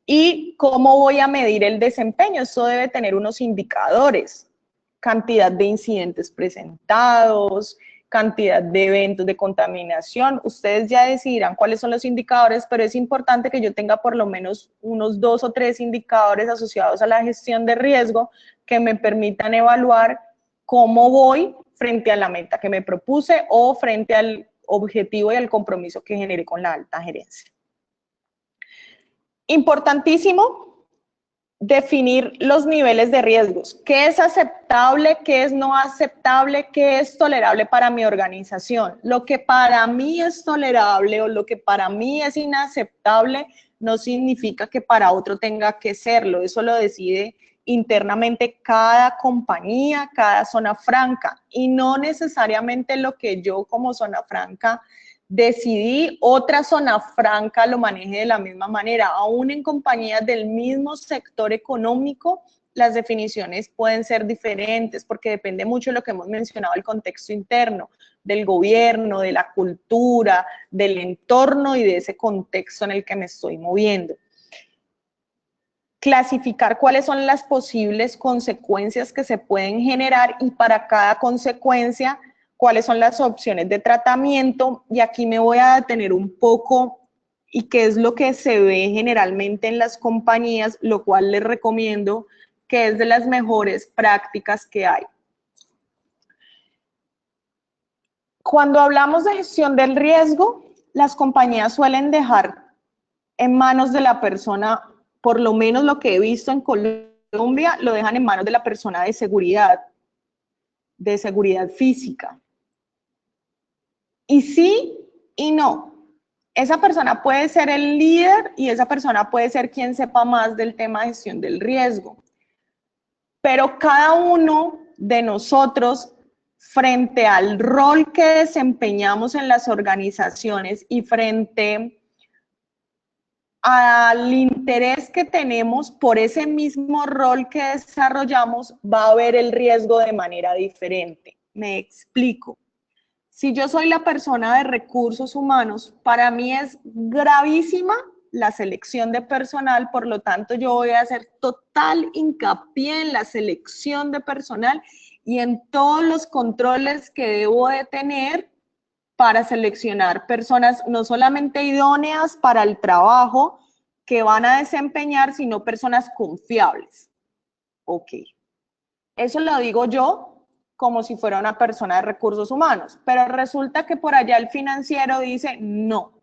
¿Y cómo voy a medir el desempeño? Esto debe tener unos indicadores: cantidad de incidentes presentados, cantidad de eventos de contaminación. Ustedes ya decidirán cuáles son los indicadores, pero es importante que yo tenga por lo menos unos 2 o 3 indicadores asociados a la gestión de riesgo que me permitan evaluar cómo voy frente a la meta que me propuse o frente objetivo y al compromiso que genere con la alta gerencia. Importantísimo definir los niveles de riesgos. ¿Qué es aceptable? ¿Qué es no aceptable? ¿Qué es tolerable para mi organización? Lo que para mí es tolerable o lo que para mí es inaceptable no significa que para otro tenga que serlo. Eso lo decide internamente cada compañía, cada zona franca, y no necesariamente lo que yo como zona franca decidí, otra zona franca lo maneje de la misma manera. Aún en compañías del mismo sector económico, las definiciones pueden ser diferentes porque depende mucho de lo que hemos mencionado, el contexto interno, del gobierno, de la cultura, del entorno y de ese contexto en el que me estoy moviendo. Clasificar cuáles son las posibles consecuencias que se pueden generar y para cada consecuencia cuáles son las opciones de tratamiento, y aquí me voy a detener un poco y qué es lo que se ve generalmente en las compañías, lo cual les recomiendo que es de las mejores prácticas que hay. Cuando hablamos de gestión del riesgo, las compañías suelen dejar en manos de la persona, por lo menos lo que he visto en Colombia, lo dejan en manos de la persona de seguridad física. Y sí y no. Esa persona puede ser el líder y esa persona puede ser quien sepa más del tema de gestión del riesgo. Pero cada uno de nosotros, frente al rol que desempeñamos en las organizaciones y frente al interés que tenemos por ese mismo rol que desarrollamos, va a ver el riesgo de manera diferente. Me explico. Si yo soy la persona de recursos humanos, para mí es gravísima la selección de personal, por lo tanto yo voy a hacer total hincapié en la selección de personal y en todos los controles que debo de tener para seleccionar personas no solamente idóneas para el trabajo que van a desempeñar, sino personas confiables. Ok, eso lo digo yo como si fuera una persona de recursos humanos, pero resulta que por allá el financiero dice no.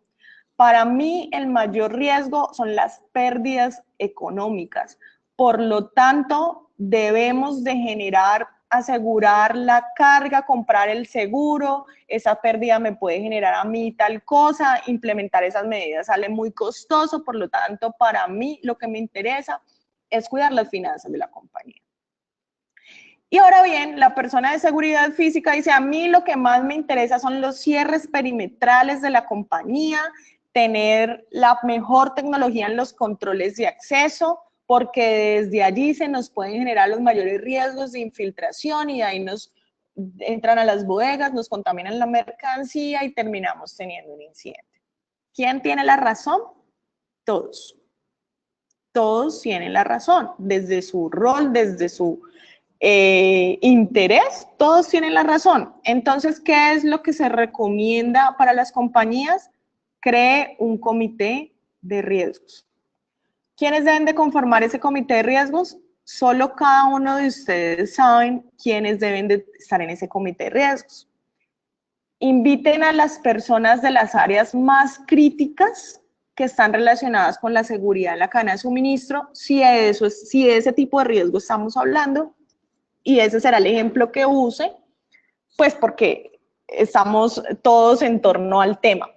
Para mí el mayor riesgo son las pérdidas económicas. Por lo tanto, debemos de generar, asegurar la carga, comprar el seguro, esa pérdida me puede generar a mí tal cosa, implementar esas medidas sale muy costoso, por lo tanto, para mí lo que me interesa es cuidar las finanzas de la compañía. Y ahora bien, la persona de seguridad física dice, a mí lo que más me interesa son los cierres perimetrales de la compañía, tener la mejor tecnología en los controles de acceso, porque desde allí se nos pueden generar los mayores riesgos de infiltración y de ahí nos entran a las bodegas, nos contaminan la mercancía y terminamos teniendo un incidente. ¿Quién tiene la razón? Todos. Todos tienen la razón, desde su rol, desde su interés, todos tienen la razón. Entonces, ¿qué es lo que se recomienda para las compañías? Cree un comité de riesgos. ¿Quiénes deben de conformar ese comité de riesgos? Solo cada uno de ustedes saben quiénes deben de estar en ese comité de riesgos. Inviten a las personas de las áreas más críticas que están relacionadas con la seguridad en la cadena de suministro, si de ese tipo de riesgo estamos hablando, y ese será el ejemplo que use, pues porque estamos todos en torno al tema.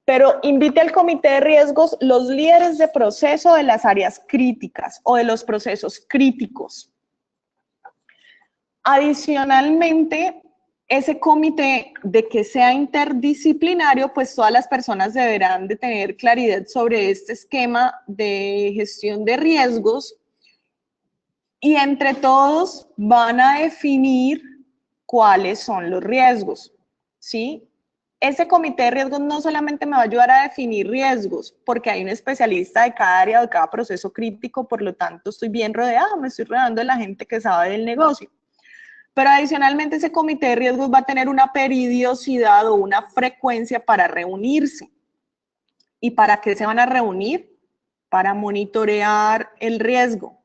Pero invite al comité de riesgos los líderes de proceso de las áreas críticas o de los procesos críticos. Adicionalmente, ese comité, de que sea interdisciplinario, pues todas las personas deberán de tener claridad sobre este esquema de gestión de riesgos y entre todos van a definir cuáles son los riesgos, ¿sí? Ese comité de riesgos no solamente me va a ayudar a definir riesgos, porque hay un especialista de cada área, de cada proceso crítico, por lo tanto estoy bien rodeado, me estoy rodeando de la gente que sabe del negocio. Pero adicionalmente ese comité de riesgos va a tener una periodicidad o una frecuencia para reunirse. ¿Y para qué se van a reunir? Para monitorear el riesgo,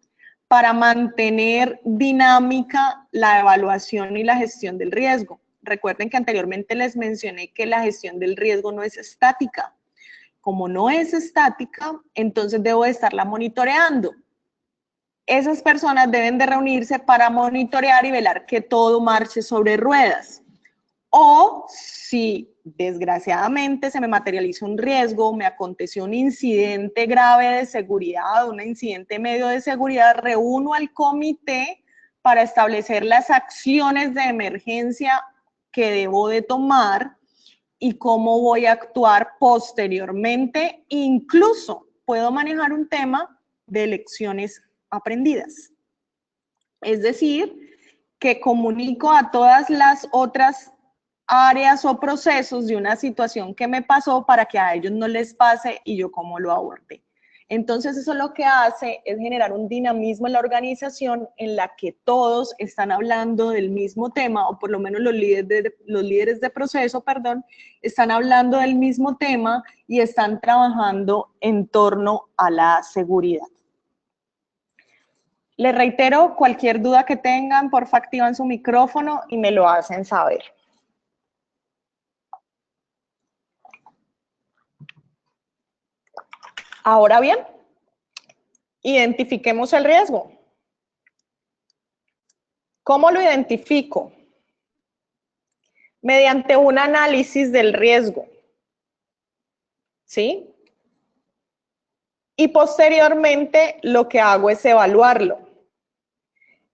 para mantener dinámica la evaluación y la gestión del riesgo. Recuerden que anteriormente les mencioné que la gestión del riesgo no es estática. Como no es estática, entonces debo de estarla monitoreando. Esas personas deben de reunirse para monitorear y velar que todo marche sobre ruedas. O si desgraciadamente se me materializa un riesgo, me aconteció un incidente grave de seguridad, un incidente medio de seguridad, reúno al comité para establecer las acciones de emergencia que debo de tomar y cómo voy a actuar posteriormente. Incluso puedo manejar un tema de lecciones aprendidas. Es decir, que comunico a todas las otras áreas o procesos de una situación que me pasó para que a ellos no les pase y yo cómo lo abordé. Entonces eso lo que hace es generar un dinamismo en la organización en la que todos están hablando del mismo tema, o por lo menos los líderes de proceso, perdón, están hablando del mismo tema y están trabajando en torno a la seguridad. Les reitero, cualquier duda que tengan, porfa activan su micrófono y me lo hacen saber. Ahora bien, identifiquemos el riesgo. ¿Cómo lo identifico? Mediante un análisis del riesgo. ¿Sí? Y posteriormente lo que hago es evaluarlo.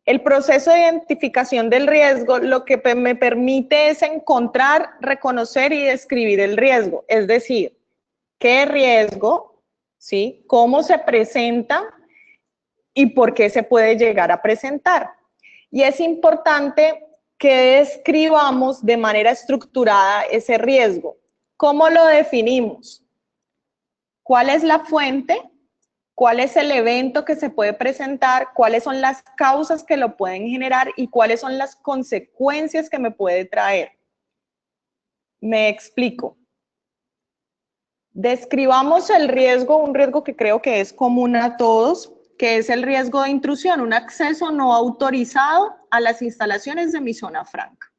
El proceso de identificación del riesgo lo que me permite es encontrar, reconocer y describir el riesgo. Es decir, ¿qué riesgo? ¿Sí? ¿Cómo se presenta? ¿Y por qué se puede llegar a presentar? Y es importante que describamos de manera estructurada ese riesgo. ¿Cómo lo definimos? ¿Cuál es la fuente? ¿Cuál es el evento que se puede presentar? ¿Cuáles son las causas que lo pueden generar? ¿Y cuáles son las consecuencias que me puede traer? Me explico. Describamos el riesgo, un riesgo que creo que es común a todos, que es el riesgo de intrusión, un acceso no autorizado a las instalaciones de mi zona franca.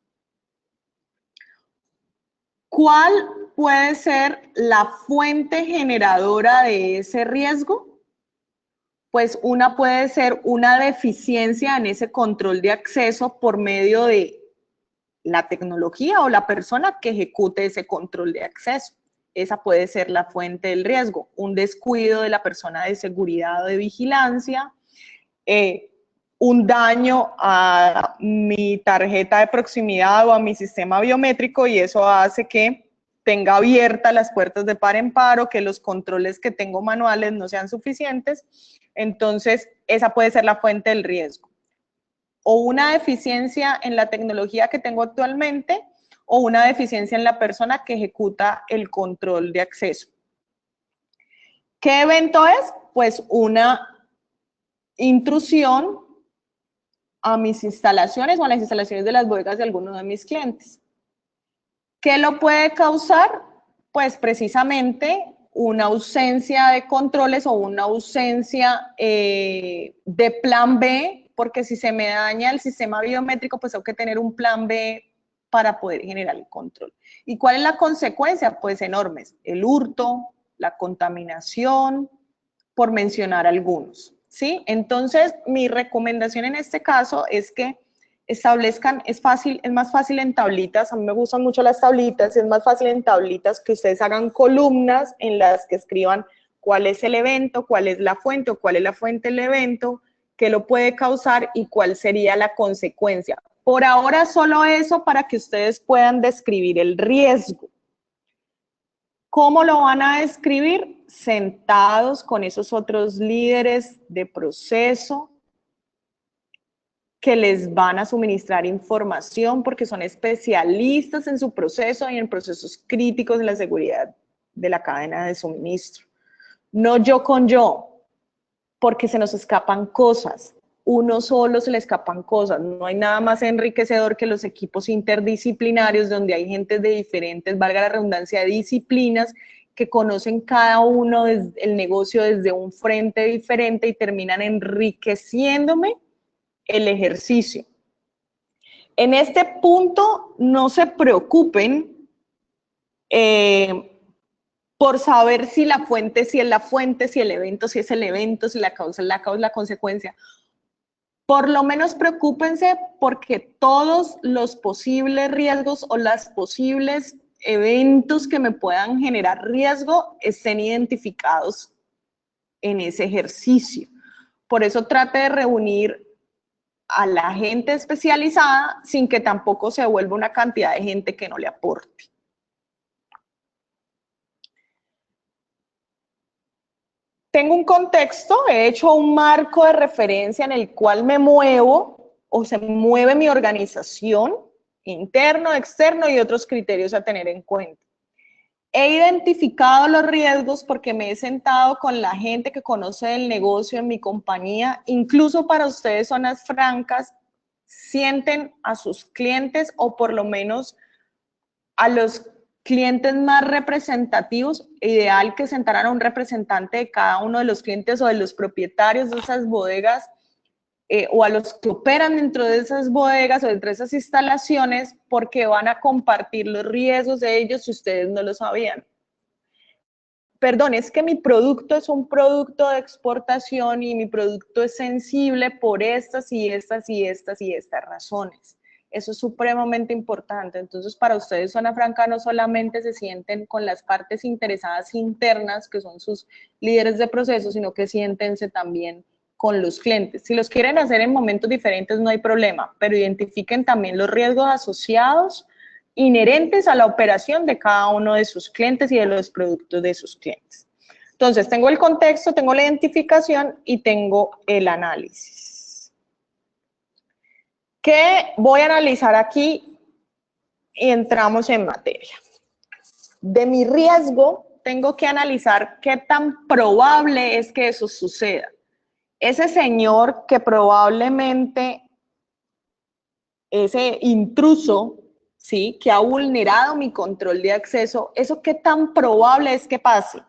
¿Cuál puede ser la fuente generadora de ese riesgo? Pues una puede ser una deficiencia en ese control de acceso por medio de la tecnología o la persona que ejecute ese control de acceso. Esa puede ser la fuente del riesgo, un descuido de la persona de seguridad o de vigilancia, un daño a mi tarjeta de proximidad o a mi sistema biométrico y eso hace que tenga abiertas las puertas de par en par o que los controles que tengo manuales no sean suficientes. Entonces, esa puede ser la fuente del riesgo. O una deficiencia en la tecnología que tengo actualmente o una deficiencia en la persona que ejecuta el control de acceso. ¿Qué evento es? Pues una intrusión a mis instalaciones o a las instalaciones de las bodegas de algunos de mis clientes. ¿Qué lo puede causar? Pues precisamente una ausencia de controles o una ausencia de plan B, porque si se me daña el sistema biométrico, pues tengo que tener un plan B para poder generar el control. ¿Y cuál es la consecuencia? Pues enormes. El hurto, la contaminación, por mencionar algunos. ¿Sí? Entonces, mi recomendación en este caso es que establezcan, es más fácil en tablitas, a mí me gustan mucho las tablitas, es más fácil en tablitas que ustedes hagan columnas en las que escriban cuál es el evento, cuál es la fuente o cuál es la fuente del evento, qué lo puede causar y cuál sería la consecuencia. Por ahora solo eso para que ustedes puedan describir el riesgo. ¿Cómo lo van a describir? Sentados con esos otros líderes de proceso que les van a suministrar información porque son especialistas en su proceso y en procesos críticos de la seguridad de la cadena de suministro. No yo con yo, porque se nos escapan cosas. Uno solo se le escapan cosas. No hay nada más enriquecedor que los equipos interdisciplinarios donde hay gente de diferentes, valga la redundancia, disciplinas que conocen cada uno el negocio desde un frente diferente y terminan enriqueciéndome el ejercicio. En este punto, no se preocupen por saber si la fuente, si es la fuente, si el evento, si es el evento, si la causa es la causa, la consecuencia. Por lo menos preocúpense porque todos los posibles riesgos o los posibles eventos que me puedan generar riesgo estén identificados en ese ejercicio. Por eso trate de reunir a la gente especializada sin que tampoco se vuelva una cantidad de gente que no le aporte. Tengo un contexto, he hecho un marco de referencia en el cual me muevo o se mueve mi organización, interno, externo y otros criterios a tener en cuenta. He identificado los riesgos porque me he sentado con la gente que conoce el negocio en mi compañía, incluso para ustedes zonas francas, sienten a sus clientes o por lo menos a los clientes más representativos, ideal que sentaran a un representante de cada uno de los clientes o de los propietarios de esas bodegas o a los que operan dentro de esas bodegas o dentro de esas instalaciones porque van a compartir los riesgos de ellos si ustedes no lo sabían. Perdón, es que mi producto es un producto de exportación y mi producto es sensible por estas y estas y estas y estas razones. Eso es supremamente importante. Entonces, para ustedes, Zona Franca no solamente se sienten con las partes interesadas internas, que son sus líderes de proceso, sino que siéntense también con los clientes. Si los quieren hacer en momentos diferentes, no hay problema, pero identifiquen también los riesgos asociados inherentes a la operación de cada uno de sus clientes y de los productos de sus clientes. Entonces, tengo el contexto, tengo la identificación y tengo el análisis. ¿Qué voy a analizar aquí? Y entramos en materia. De mi riesgo, tengo que analizar qué tan probable es que eso suceda. Ese señor que probablemente, ese intruso, ¿sí?, que ha vulnerado mi control de acceso, ¿eso qué tan probable es que pase?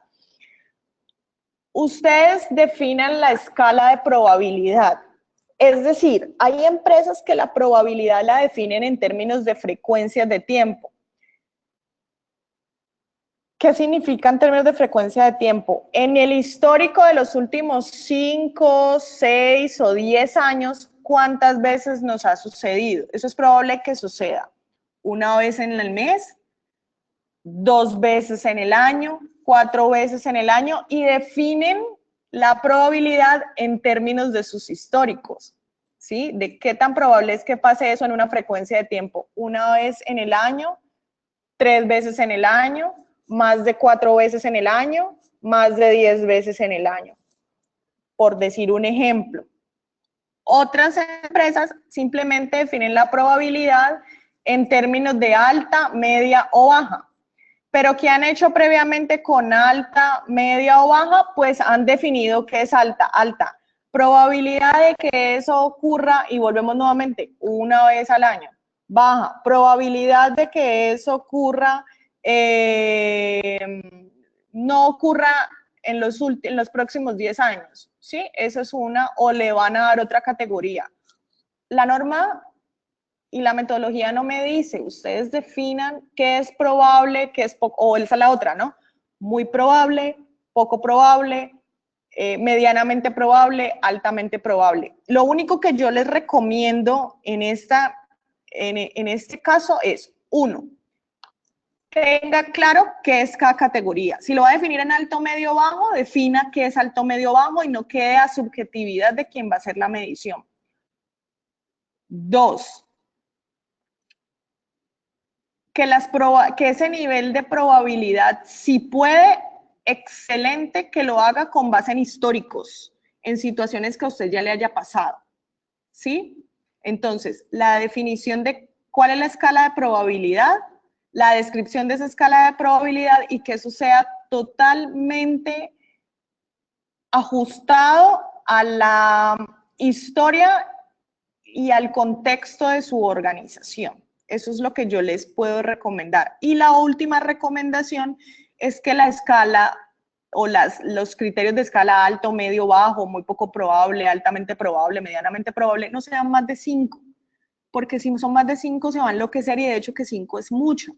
Ustedes definen la escala de probabilidad. Es decir, hay empresas que la probabilidad la definen en términos de frecuencias de tiempo. ¿Qué significa en términos de frecuencia de tiempo? En el histórico de los últimos 5, 6 o 10 años, ¿cuántas veces nos ha sucedido? Eso es probable que suceda. Una vez en el mes, 2 veces en el año, 4 veces en el año y definen la probabilidad en términos de sus históricos, ¿sí? De qué tan probable es que pase eso en una frecuencia de tiempo. Una vez en el año, 3 veces en el año, más de 4 veces en el año, más de 10 veces en el año, por decir un ejemplo. Otras empresas simplemente definen la probabilidad en términos de alta, media o baja. Pero ¿qué han hecho previamente con alta, media o baja? Pues han definido que es alta, alta. Probabilidad de que eso ocurra, y volvemos nuevamente, una vez al año. Baja. Probabilidad de que eso ocurra, no ocurra en los próximos 10 años. ¿Sí? Esa es una, o le van a dar otra categoría. La norma y la metodología no me dice, ustedes definan qué es probable, qué es poco, o esa es la otra, ¿no? Muy probable, poco probable, medianamente probable, altamente probable. Lo único que yo les recomiendo en este caso es, 1, tenga claro qué es cada categoría. Si lo va a definir en alto, medio, bajo, defina qué es alto, medio, bajo y no quede a subjetividad de quien va a hacer la medición. 2, que ese nivel de probabilidad, si puede, excelente que lo haga con base en históricos, en situaciones que a usted ya le haya pasado, ¿sí? Entonces, la definición de cuál es la escala de probabilidad, la descripción de esa escala de probabilidad y que eso sea totalmente ajustado a la historia y al contexto de su organización. Eso es lo que yo les puedo recomendar. Y la última recomendación es que la escala o los criterios de escala alto, medio, bajo, muy poco probable, altamente probable, medianamente probable, no sean más de 5. porque si son más de 5 se va a enloquecer y de hecho que 5 es mucho,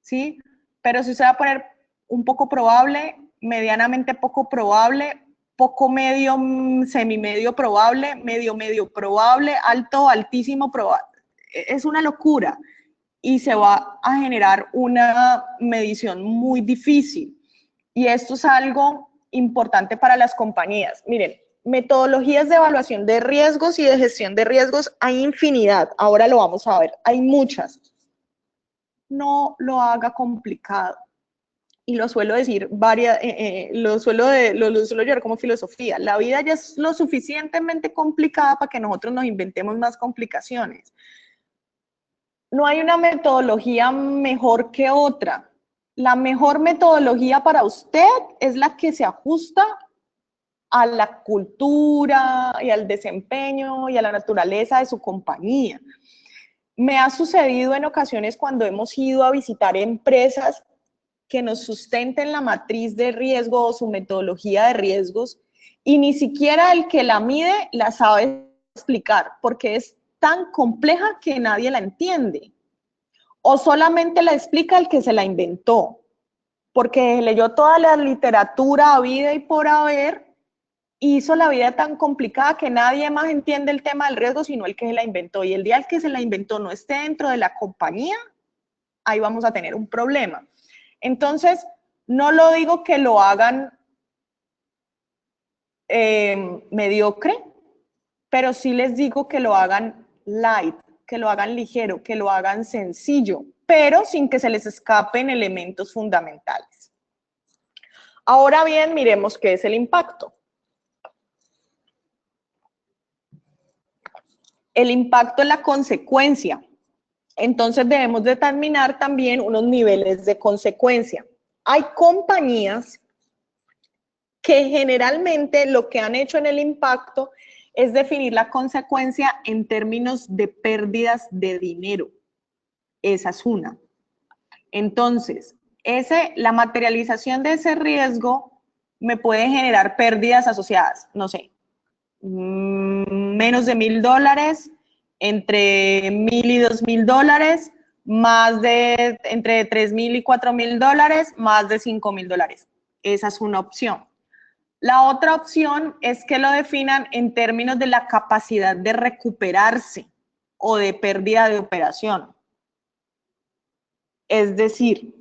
¿sí? Pero si usted va a poner un poco probable, medianamente poco probable, poco medio, semimedio probable, medio medio probable, alto, altísimo probable, es una locura y se va a generar una medición muy difícil. Y esto es algo importante para las compañías. Miren, metodologías de evaluación de riesgos y de gestión de riesgos hay infinidad. Ahora lo vamos a ver. Hay muchas. No lo haga complicado. Y lo suelo decir lo suelo llevar como filosofía. La vida ya es lo suficientemente complicada para que nosotros nos inventemos más complicaciones. No hay una metodología mejor que otra. La mejor metodología para usted es la que se ajusta a la cultura y al desempeño y a la naturaleza de su compañía. Me ha sucedido en ocasiones cuando hemos ido a visitar empresas que nos sustenten la matriz de riesgo o su metodología de riesgos y ni siquiera el que la mide la sabe explicar porque es tan compleja que nadie la entiende. O solamente la explica el que se la inventó, porque leyó toda la literatura habida y por haber, hizo la vida tan complicada que nadie más entiende el tema del riesgo sino el que se la inventó. Y el día que se la inventó no esté dentro de la compañía, ahí vamos a tener un problema. Entonces, no lo digo que lo hagan mediocre, pero sí les digo que lo hagan light, que lo hagan ligero, que lo hagan sencillo, pero sin que se les escapen elementos fundamentales. Ahora bien, miremos qué es el impacto. El impacto es la consecuencia. Entonces debemos determinar también unos niveles de consecuencia. Hay compañías que generalmente lo que han hecho en el impacto es definir la consecuencia en términos de pérdidas de dinero. Esa es una. Entonces, la materialización de ese riesgo me puede generar pérdidas asociadas, no sé, menos de $1,000, entre $1,000 y $2,000, más de entre $3,000 y $4,000, más de $5,000. Esa es una opción. La otra opción es que lo definan en términos de la capacidad de recuperarse o de pérdida de operación. Es decir,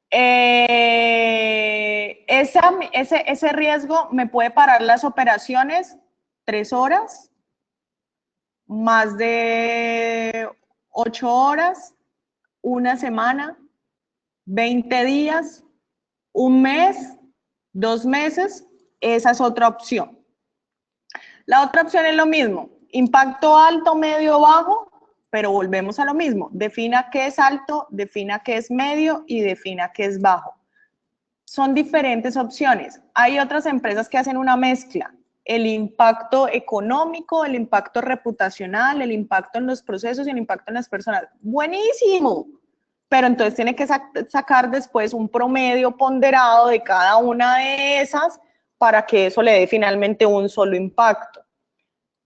ese riesgo me puede parar las operaciones 3 horas, más de 8 horas, una semana, 20 días, un mes, 2 meses. Esa es otra opción. La otra opción es lo mismo, impacto alto, medio, bajo, pero volvemos a lo mismo. Defina qué es alto, defina qué es medio y defina qué es bajo. Son diferentes opciones. Hay otras empresas que hacen una mezcla. El impacto económico, el impacto reputacional, el impacto en los procesos y el impacto en las personas. Buenísimo. Pero entonces tiene que sacar después un promedio ponderado de cada una de esas para que eso le dé finalmente un solo impacto.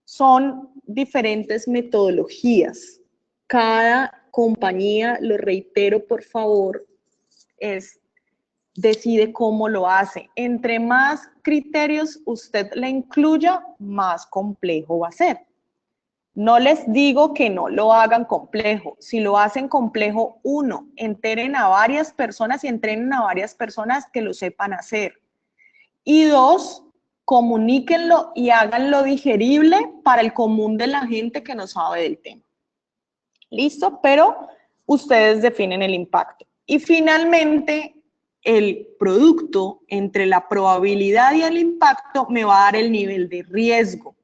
Son diferentes metodologías. Cada compañía, lo reitero por favor, decide cómo lo hace. Entre más criterios usted le incluya, más complejo va a ser. No les digo que no lo hagan complejo. Si lo hacen complejo, uno, enteren a varias personas y entrenen a varias personas que lo sepan hacer. Y dos, comuníquenlo y háganlo digerible para el común de la gente que no sabe del tema. ¿Listo? Pero ustedes definen el impacto. Y finalmente, el producto entre la probabilidad y el impacto me va a dar el nivel de riesgo.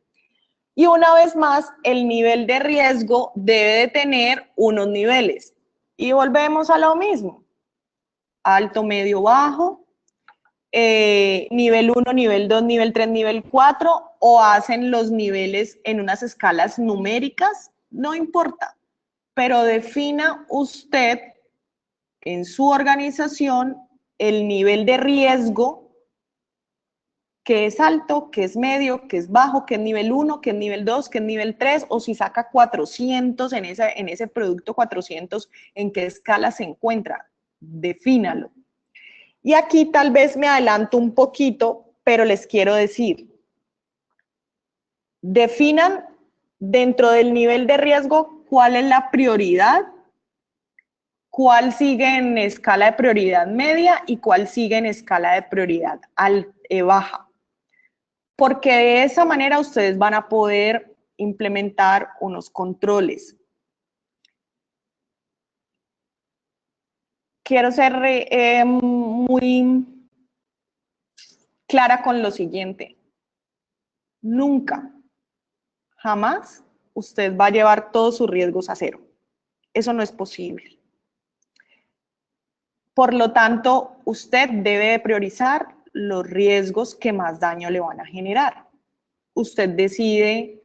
Y una vez más, el nivel de riesgo debe de tener unos niveles. Y volvemos a lo mismo. Alto, medio, bajo. Nivel 1, nivel 2, nivel 3, nivel 4. O hacen los niveles en unas escalas numéricas. No importa. Pero defina usted en su organización el nivel de riesgo qué es alto, qué es medio, qué es bajo, qué es nivel 1, qué es nivel 2, qué es nivel 3, o si saca 400 en ese producto 400, ¿en qué escala se encuentra? Defínalo. Y aquí tal vez me adelanto un poquito, pero les quiero decir, definan dentro del nivel de riesgo cuál es la prioridad, cuál sigue en escala de prioridad media y cuál sigue en escala de prioridad baja. Porque de esa manera ustedes van a poder implementar unos controles. Quiero ser muy clara con lo siguiente. Nunca, jamás, usted va a llevar todos sus riesgos a cero. Eso no es posible. Por lo tanto, usted debe priorizar los riesgos que más daño le van a generar. Usted decide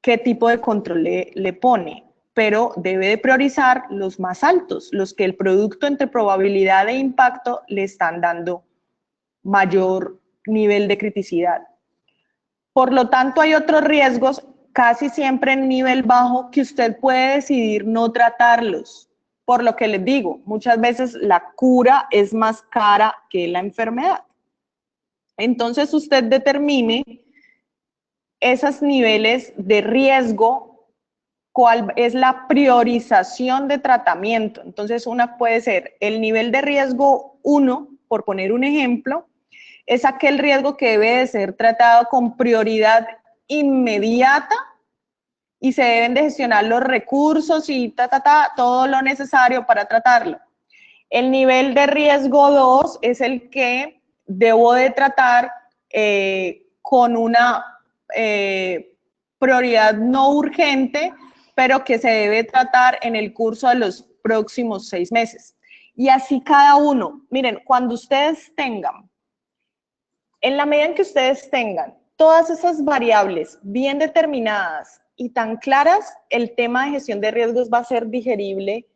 qué tipo de control le pone, pero debe de priorizar los más altos, los que el producto entre probabilidad e impacto le están dando mayor nivel de criticidad. Por lo tanto, hay otros riesgos, casi siempre en nivel bajo, que usted puede decidir no tratarlos. Por lo que les digo, muchas veces la cura es más cara que la enfermedad. Entonces, usted determine esos niveles de riesgo, cuál es la priorización de tratamiento. Entonces, una puede ser el nivel de riesgo 1, por poner un ejemplo, es aquel riesgo que debe de ser tratado con prioridad inmediata y se deben de gestionar los recursos y todo lo necesario para tratarlo. El nivel de riesgo 2 es el que debo de tratar con una prioridad no urgente, pero que se debe tratar en el curso de los próximos 6 meses. Y así cada uno. Miren, cuando ustedes tengan, en la medida en que ustedes tengan todas esas variables bien determinadas y tan claras, el tema de gestión de riesgos va a ser digerible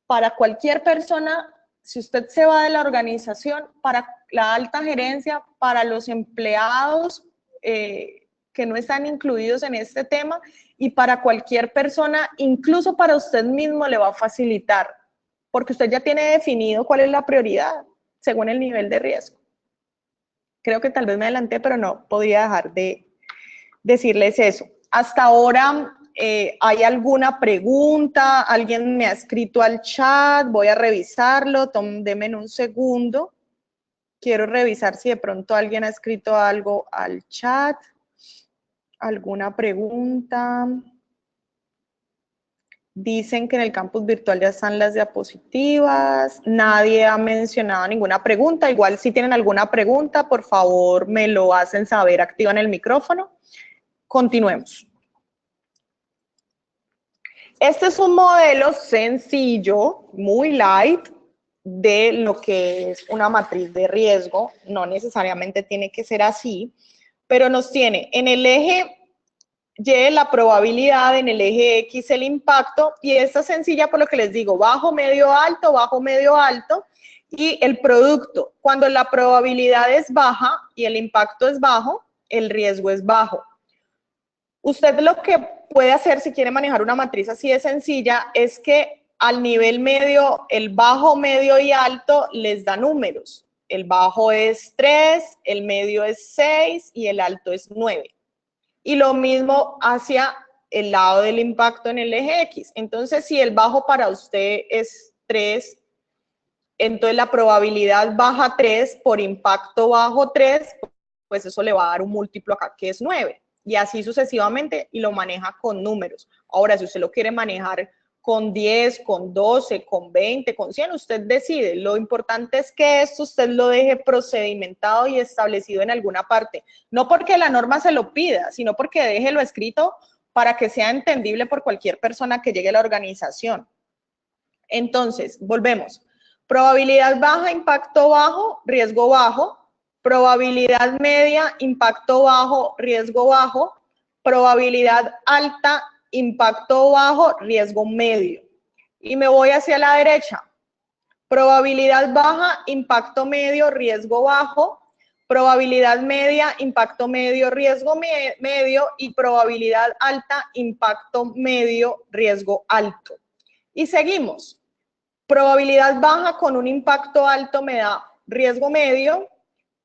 para cualquier persona. Si usted se va de la organización, para la alta gerencia, para los empleados que no están incluidos en este tema, y para cualquier persona, incluso para usted mismo le va a facilitar, porque usted ya tiene definido cuál es la prioridad según el nivel de riesgo. Creo que tal vez me adelanté, pero no podía dejar de decirles eso. Hasta ahora, ¿hay alguna pregunta? ¿Alguien me ha escrito al chat? Voy a revisarlo, denme un segundo. Quiero revisar si de pronto alguien ha escrito algo al chat. ¿Alguna pregunta? Dicen que en el campus virtual ya están las diapositivas. Nadie ha mencionado ninguna pregunta. Igual si tienen alguna pregunta, por favor me lo hacen saber, activan el micrófono. Continuemos. Este es un modelo sencillo, muy light, de lo que es una matriz de riesgo. No necesariamente tiene que ser así, pero nos tiene en el eje Y la probabilidad, en el eje X el impacto, y esta sencilla por lo que les digo, bajo, medio, alto, y el producto. Cuando la probabilidad es baja y el impacto es bajo, el riesgo es bajo. Usted lo que puede hacer si quiere manejar una matriz así de sencilla es que al nivel medio, el bajo, medio y alto les da números. El bajo es 3, el medio es 6 y el alto es 9. Y lo mismo hacia el lado del impacto en el eje X. Entonces, si el bajo para usted es 3, entonces la probabilidad baja 3 por impacto bajo 3, pues eso le va a dar un múltiplo acá que es 9. Y así sucesivamente, y lo maneja con números. Ahora, si usted lo quiere manejar con 10, con 12, con 20, con 100, usted decide. Lo importante es que esto usted lo deje procedimentado y establecido en alguna parte. No porque la norma se lo pida, sino porque déjelo escrito para que sea entendible por cualquier persona que llegue a la organización. Entonces, volvemos. Probabilidad baja, impacto bajo, riesgo bajo. Probabilidad media, impacto bajo, riesgo bajo. Probabilidad alta, impacto bajo, riesgo medio. Y me voy hacia la derecha. Probabilidad baja, impacto medio, riesgo bajo. probabilidad media, impacto medio, riesgo medio y probabilidad alta, impacto medio, riesgo alto. Y seguimos. Probabilidad baja con un impacto alto me da riesgo medio,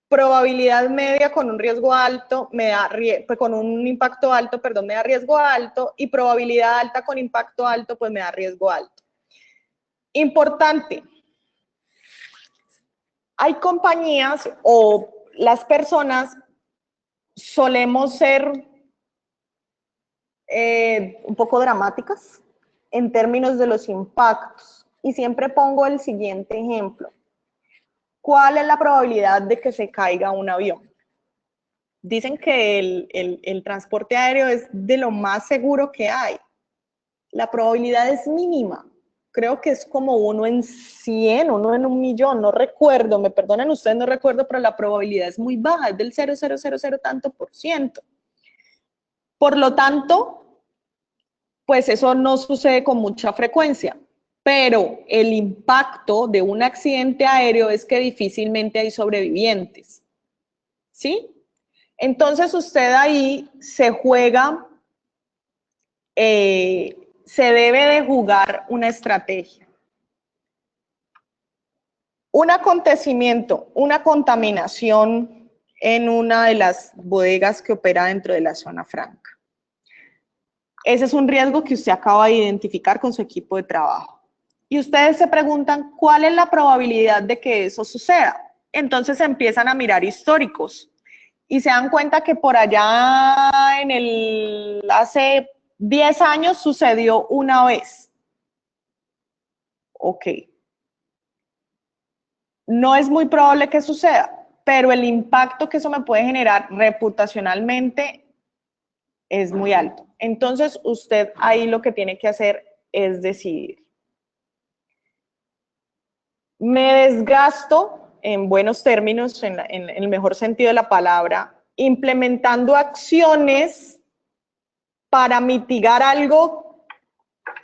probabilidad media con un riesgo alto me da con un impacto alto, perdón, me da riesgo alto y probabilidad alta con impacto alto pues me da riesgo alto. Importante. Hay compañías o las personas solemos ser un poco dramáticas en términos de los impactos. Y siempre pongo el siguiente ejemplo. ¿Cuál es la probabilidad de que se caiga un avión? Dicen que el transporte aéreo es de lo más seguro que hay. La probabilidad es mínima. Creo que es como 1 en 100, 1 en 1.000.000, no recuerdo, me perdonen ustedes, no recuerdo, pero la probabilidad es muy baja, es del 0,000 tanto por ciento. Por lo tanto, pues eso no sucede con mucha frecuencia, pero el impacto de un accidente aéreo es que difícilmente hay sobrevivientes, ¿sí? Entonces usted ahí se juega, se debe de jugar una estrategia. Un acontecimiento, una contaminación en una de las bodegas que opera dentro de la zona franca. Ese es un riesgo que usted acaba de identificar con su equipo de trabajo. Y ustedes se preguntan, ¿cuál es la probabilidad de que eso suceda? Entonces empiezan a mirar históricos y se dan cuenta que por allá hace 10 años sucedió una vez. Ok. No es muy probable que suceda, pero el impacto que eso me puede generar reputacionalmente es muy alto. Entonces, usted ahí lo que tiene que hacer es decidir. Me desgasto, en buenos términos, en el mejor sentido de la palabra, implementando acciones para mitigar algo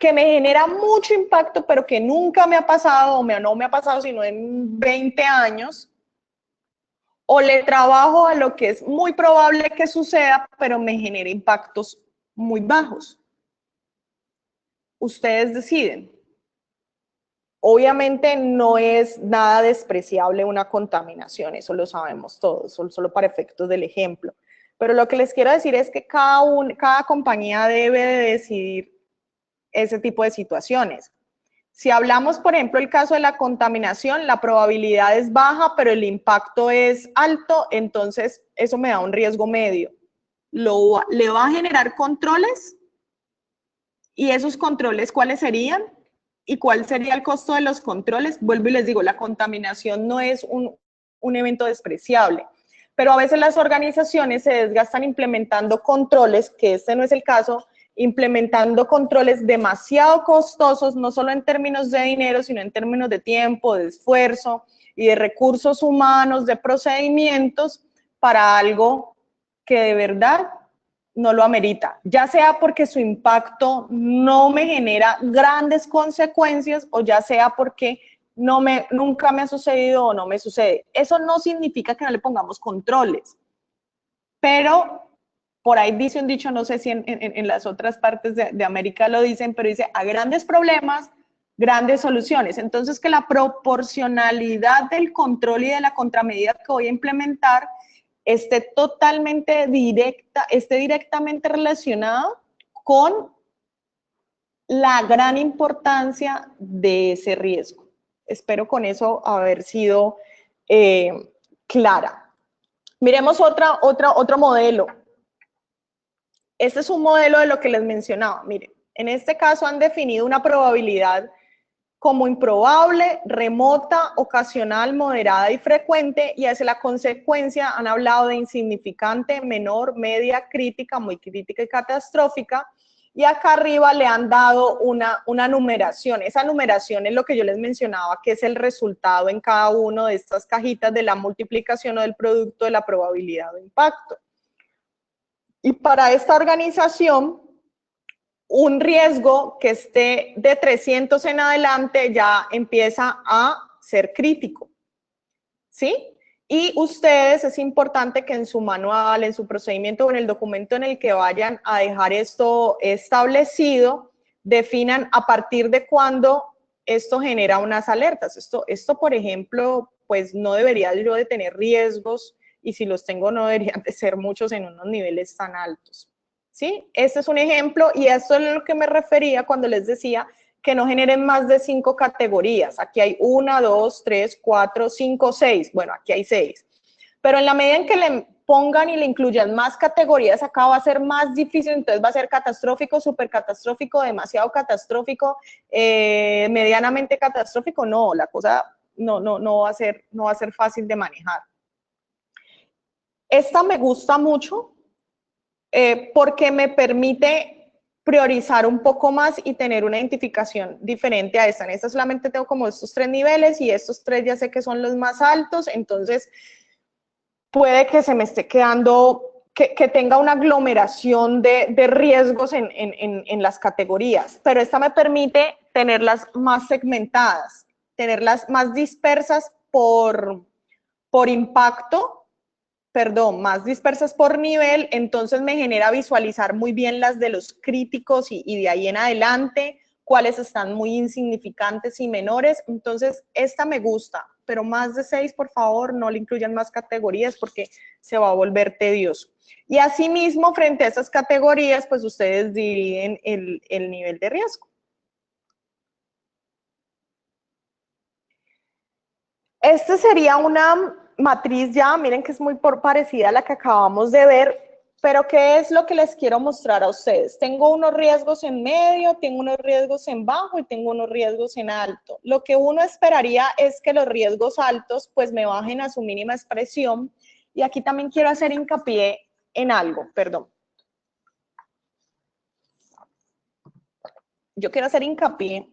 que me genera mucho impacto, pero que nunca me ha pasado, o no me ha pasado sino en 20 años, o le trabajo a lo que es muy probable que suceda, pero me genera impactos muy bajos. Ustedes deciden. Obviamente no es nada despreciable una contaminación, eso lo sabemos todos, solo para efectos del ejemplo. Pero lo que les quiero decir es que cada compañía debe de decidir ese tipo de situaciones. Si hablamos, por ejemplo, el caso de la contaminación, la probabilidad es baja, pero el impacto es alto, entonces eso me da un riesgo medio. ¿Le va a generar controles? ¿Y esos controles cuáles serían? ¿Y cuál sería el costo de los controles? Vuelvo y les digo, la contaminación no es un evento despreciable, pero a veces las organizaciones se desgastan implementando controles, que este no es el caso, implementando controles demasiado costosos, no solo en términos de dinero, sino en términos de tiempo, de esfuerzo y de recursos humanos, de procedimientos, para algo que de verdad no lo amerita, ya sea porque su impacto no me genera grandes consecuencias o ya sea porque nunca me ha sucedido o no me sucede. Eso no significa que no le pongamos controles, pero por ahí dice un dicho, no sé si en las otras partes de América lo dicen, pero dice, a grandes problemas, grandes soluciones. Entonces, que la proporcionalidad del control y de la contramedida que voy a implementar esté directamente relacionado con la gran importancia de ese riesgo. Espero con eso haber sido clara. Miremos otro modelo. Este es un modelo de lo que les mencionaba. Miren, en este caso han definido una probabilidad como improbable, remota, ocasional, moderada y frecuente, y hacia la consecuencia han hablado de insignificante, menor, media, crítica, muy crítica y catastrófica, y acá arriba le han dado una numeración. Esa numeración es lo que yo les mencionaba, que es el resultado en cada una de estas cajitas de la multiplicación o del producto de la probabilidad de impacto. Y para esta organización, un riesgo que esté de 300 en adelante ya empieza a ser crítico, ¿sí? Y ustedes es importante que en su manual, en su procedimiento o en el documento en el que vayan a dejar esto establecido, definan a partir de cuándo esto genera unas alertas. Esto, por ejemplo, pues no debería yo de tener riesgos y si los tengo no deberían de ser muchos en unos niveles tan altos. ¿Sí? Este es un ejemplo y esto es lo que me refería cuando les decía que no generen más de 5 categorías. Aquí hay 1, 2, 3, 4, 5, 6. Bueno, aquí hay 6. Pero en la medida en que le pongan y le incluyan más categorías, acá va a ser más difícil, entonces va a ser catastrófico, súper catastrófico, demasiado catastrófico, medianamente catastrófico. No, la cosa no va a ser fácil de manejar. Esta me gusta mucho porque me permite priorizar un poco más y tener una identificación diferente a esta. En esta solamente tengo como estos 3 niveles y estos 3 ya sé que son los más altos, entonces puede que se me esté quedando, que tenga una aglomeración de riesgos en las categorías, pero esta me permite tenerlas más segmentadas, tenerlas más dispersas por impacto, perdón, más dispersas por nivel, entonces me genera visualizar muy bien las de los críticos y de ahí en adelante, cuáles están muy insignificantes y menores. Entonces, esta me gusta, pero más de 6, por favor, no le incluyan más categorías porque se va a volver tedioso. Y asimismo, frente a esas categorías, pues ustedes dividen el nivel de riesgo. Este sería una matriz ya, miren que es muy parecida a la que acabamos de ver, pero ¿qué es lo que les quiero mostrar a ustedes? Tengo unos riesgos en medio, tengo unos riesgos en bajo y tengo unos riesgos en alto. Lo que uno esperaría es que los riesgos altos pues me bajen a su mínima expresión y aquí también quiero hacer hincapié en algo, perdón. Yo quiero hacer hincapié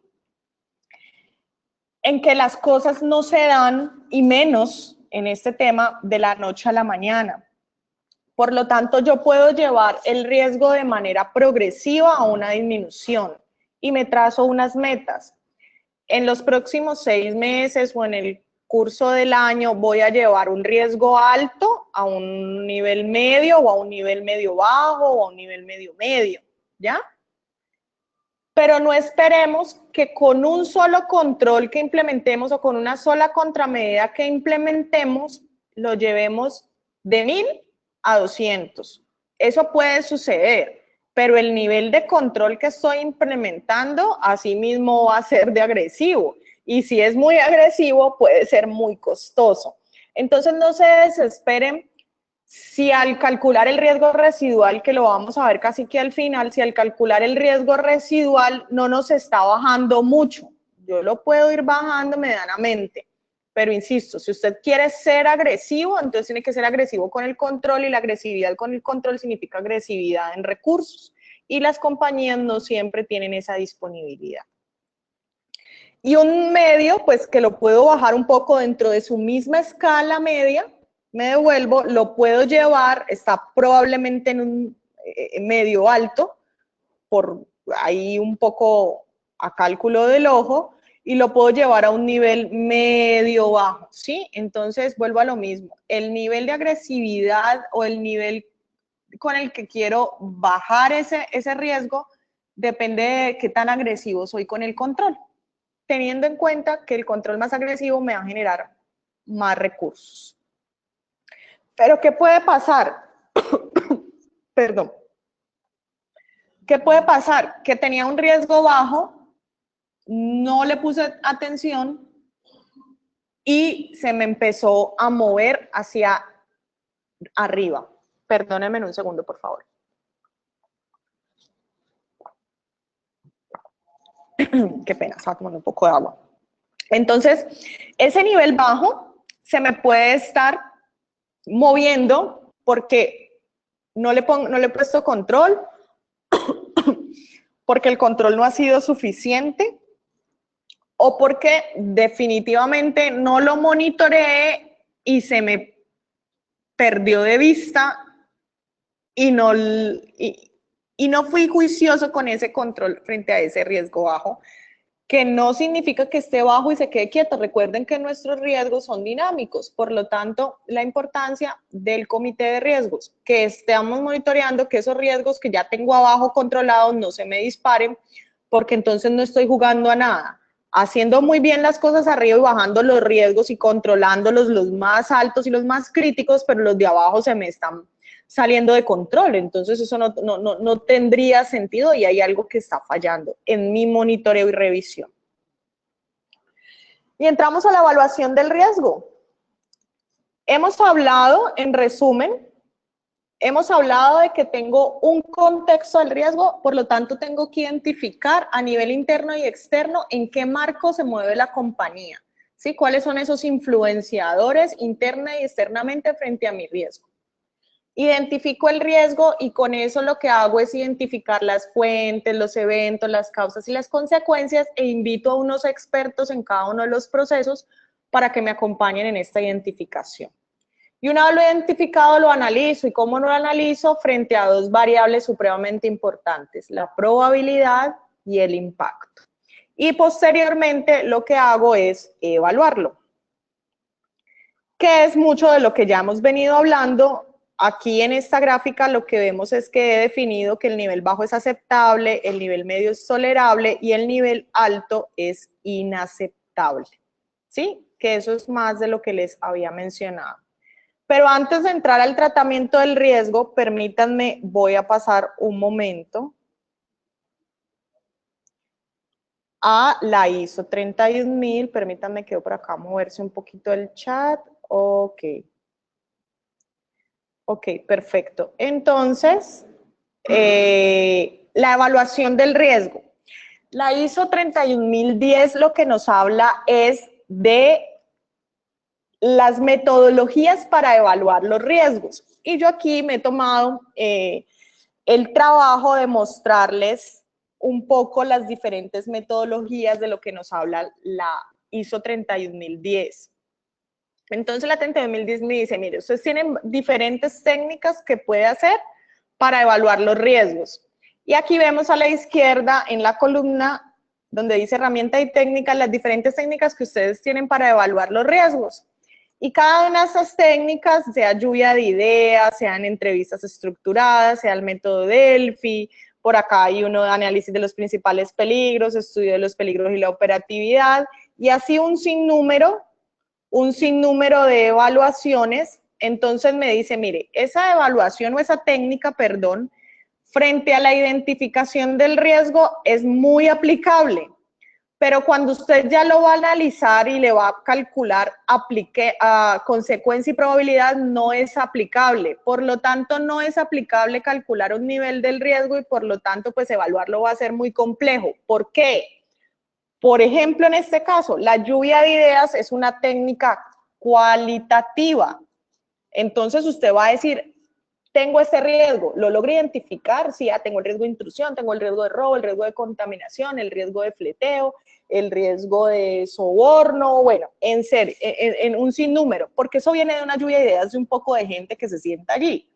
en que las cosas no se dan, y menos en este tema, de la noche a la mañana. Por lo tanto, yo puedo llevar el riesgo de manera progresiva a una disminución y me trazo unas metas. En los próximos 6 meses o en el curso del año voy a llevar un riesgo alto a un nivel medio o a un nivel medio bajo o a un nivel medio medio, ¿ya? Pero no esperemos que con un solo control que implementemos o con una sola contramedida que implementemos, lo llevemos de 1000 a 200. Eso puede suceder, pero el nivel de control que estoy implementando, así mismo va a ser de agresivo. Y si es muy agresivo, puede ser muy costoso. Entonces, no se desesperen si al calcular el riesgo residual, que lo vamos a ver casi que al final, si al calcular el riesgo residual no nos está bajando mucho, yo lo puedo ir bajando medianamente, pero insisto, si usted quiere ser agresivo, entonces tiene que ser agresivo con el control y la agresividad con el control significa agresividad en recursos y las compañías no siempre tienen esa disponibilidad. Y un medio, pues que lo puedo bajar un poco dentro de su misma escala media, me devuelvo, lo puedo llevar, está probablemente en un medio alto, por ahí un poco a cálculo del ojo, y lo puedo llevar a un nivel medio bajo, ¿sí? Entonces, vuelvo a lo mismo, el nivel de agresividad o el nivel con el que quiero bajar ese riesgo depende de qué tan agresivo soy con el control, teniendo en cuenta que el control más agresivo me va a generar más recursos. Pero ¿qué puede pasar? Perdón. ¿Qué puede pasar? Que tenía un riesgo bajo, no le puse atención y se me empezó a mover hacia arriba. Perdónenme un segundo, por favor. Qué pena, estaba tomando un poco de agua. Entonces, ese nivel bajo se me puede estar moviendo porque no le he puesto control, porque el control no ha sido suficiente o porque definitivamente no lo monitoreé y se me perdió de vista y no fui juicioso con ese control frente a ese riesgo bajo. que no significa que esté bajo y se quede quieto. Recuerden que nuestros riesgos son dinámicos, por lo tanto, la importancia del comité de riesgos, que estemos monitoreando que esos riesgos que ya tengo abajo controlados no se me disparen, porque entonces no estoy jugando a nada. Haciendo muy bien las cosas arriba y bajando los riesgos y controlándolos los más altos y los más críticos, pero los de abajo se me están saliendo de control, entonces eso no tendría sentido y hay algo que está fallando en mi monitoreo y revisión. Y entramos a la evaluación del riesgo. Hemos hablado, en resumen, hemos hablado de que tengo un contexto del riesgo, por lo tanto tengo que identificar a nivel interno y externo en qué marco se mueve la compañía, ¿sí? ¿Cuáles son esos influenciadores interna y externamente frente a mi riesgo? Identifico el riesgo y con eso lo que hago es identificar las fuentes, los eventos, las causas y las consecuencias e invito a unos expertos en cada uno de los procesos para que me acompañen en esta identificación. Y una vez lo identificado, lo analizo. ¿Y cómo lo analizo? Frente a dos variables supremamente importantes, la probabilidad y el impacto. Y posteriormente lo que hago es evaluarlo, que es mucho de lo que ya hemos venido hablando. Aquí en esta gráfica lo que vemos es que he definido que el nivel bajo es aceptable, el nivel medio es tolerable y el nivel alto es inaceptable, ¿sí? Que eso es más de lo que les había mencionado. Pero antes de entrar al tratamiento del riesgo, permítanme, voy a pasar un momento a la ISO 31000, permítanme que por acá moverse un poquito el chat, ok. Ok, perfecto. Entonces, la evaluación del riesgo. La ISO 31010 lo que nos habla es de las metodologías para evaluar los riesgos. Y yo aquí me he tomado el trabajo de mostrarles un poco las diferentes metodologías de lo que nos habla la ISO 31010. Entonces la 31010 me dice, mire, ustedes tienen diferentes técnicas que puede hacer para evaluar los riesgos. Y aquí vemos a la izquierda en la columna donde dice herramienta y técnicas, las diferentes técnicas que ustedes tienen para evaluar los riesgos. Y cada una de esas técnicas, sea lluvia de ideas, sean entrevistas estructuradas, sea el método Delphi, por acá hay uno de análisis de los principales peligros, estudio de los peligros y la operatividad, y así un sinnúmero de evaluaciones. Entonces me dice, mire, esa evaluación o esa técnica, perdón, frente a la identificación del riesgo es muy aplicable, pero cuando usted ya lo va a analizar y le va a calcular consecuencia y probabilidad, no es aplicable. Por lo tanto, no es aplicable calcular un nivel del riesgo y por lo tanto, pues evaluarlo va a ser muy complejo. ¿Por qué? Por ejemplo, en este caso, la lluvia de ideas es una técnica cualitativa. Entonces usted va a decir, tengo este riesgo, lo logro identificar, sí, ya tengo el riesgo de intrusión, tengo el riesgo de robo, el riesgo de contaminación, el riesgo de fleteo, el riesgo de soborno, bueno, en un sinnúmero, porque eso viene de una lluvia de ideas de un poco de gente que se sienta allí.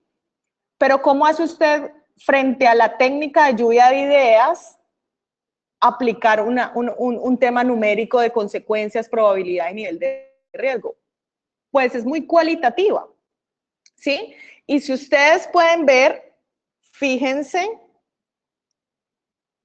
Pero ¿cómo hace usted frente a la técnica de lluvia de ideas aplicar un tema numérico de consecuencias, probabilidad y nivel de riesgo? Pues es muy cualitativa, ¿sí? Y si ustedes pueden ver, fíjense,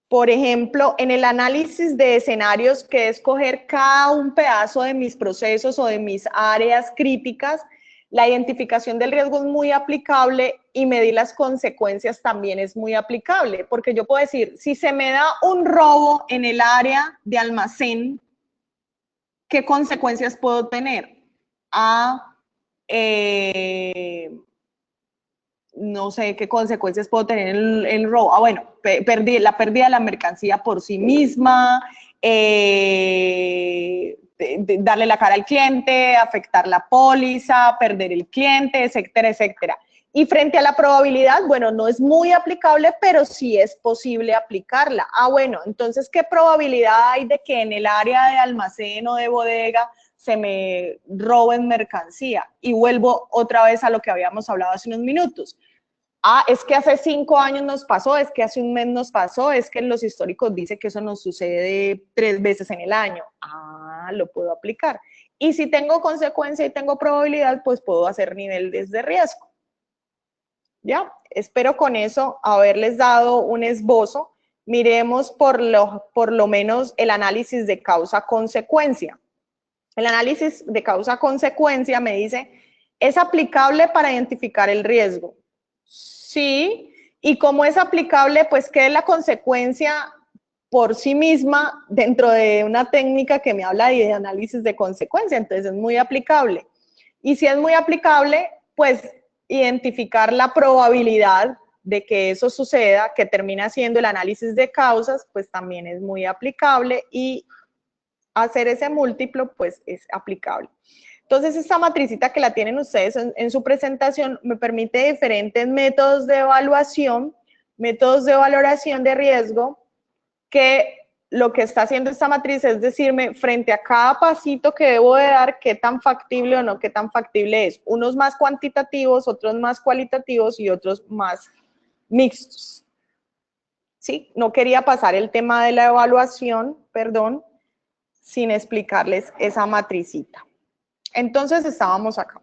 por ejemplo, en el análisis de escenarios, que es coger cada un pedazo de mis procesos o de mis áreas críticas, la identificación del riesgo es muy aplicable y medir las consecuencias también es muy aplicable, porque yo puedo decir, si se me da un robo en el área de almacén, ¿qué consecuencias puedo tener? No sé qué consecuencias puedo tener en el robo. Bueno, la pérdida de la mercancía por sí misma, darle la cara al cliente, afectar la póliza, perder el cliente, etcétera, etcétera. Y frente a la probabilidad, bueno, no es muy aplicable, pero sí es posible aplicarla. Bueno, entonces, ¿qué probabilidad hay de que en el área de almacén o de bodega se me roben mercancía? Y vuelvo otra vez a lo que habíamos hablado hace unos minutos. Ah, es que hace 5 años nos pasó, es que hace un mes nos pasó, es que en los históricos dice que eso nos sucede 3 veces en el año. Ah, lo puedo aplicar. Y si tengo consecuencia y tengo probabilidad, pues puedo hacer niveles de riesgo. ¿Ya? Espero con eso haberles dado un esbozo. Miremos por lo menos el análisis de causa-consecuencia. El análisis de causa-consecuencia me dice, ¿es aplicable para identificar el riesgo? Sí. ¿Y cómo es aplicable? Pues, ¿qué es la consecuencia por sí misma dentro de una técnica que me habla de análisis de consecuencia? Entonces, es muy aplicable. Y si es muy aplicable, pues, identificar la probabilidad de que eso suceda, que termina siendo el análisis de causas, pues también es muy aplicable y hacer ese múltiplo, pues es aplicable. Entonces, esta matricita que la tienen ustedes en su presentación me permite diferentes métodos de evaluación, métodos de valoración de riesgo, que lo que está haciendo esta matriz es decirme, frente a cada pasito que debo de dar, qué tan factible o no, qué tan factible es. Unos más cuantitativos, otros más cualitativos y otros más mixtos. ¿Sí? No quería pasar el tema de la evaluación, perdón, sin explicarles esa matricita. Entonces estábamos acá.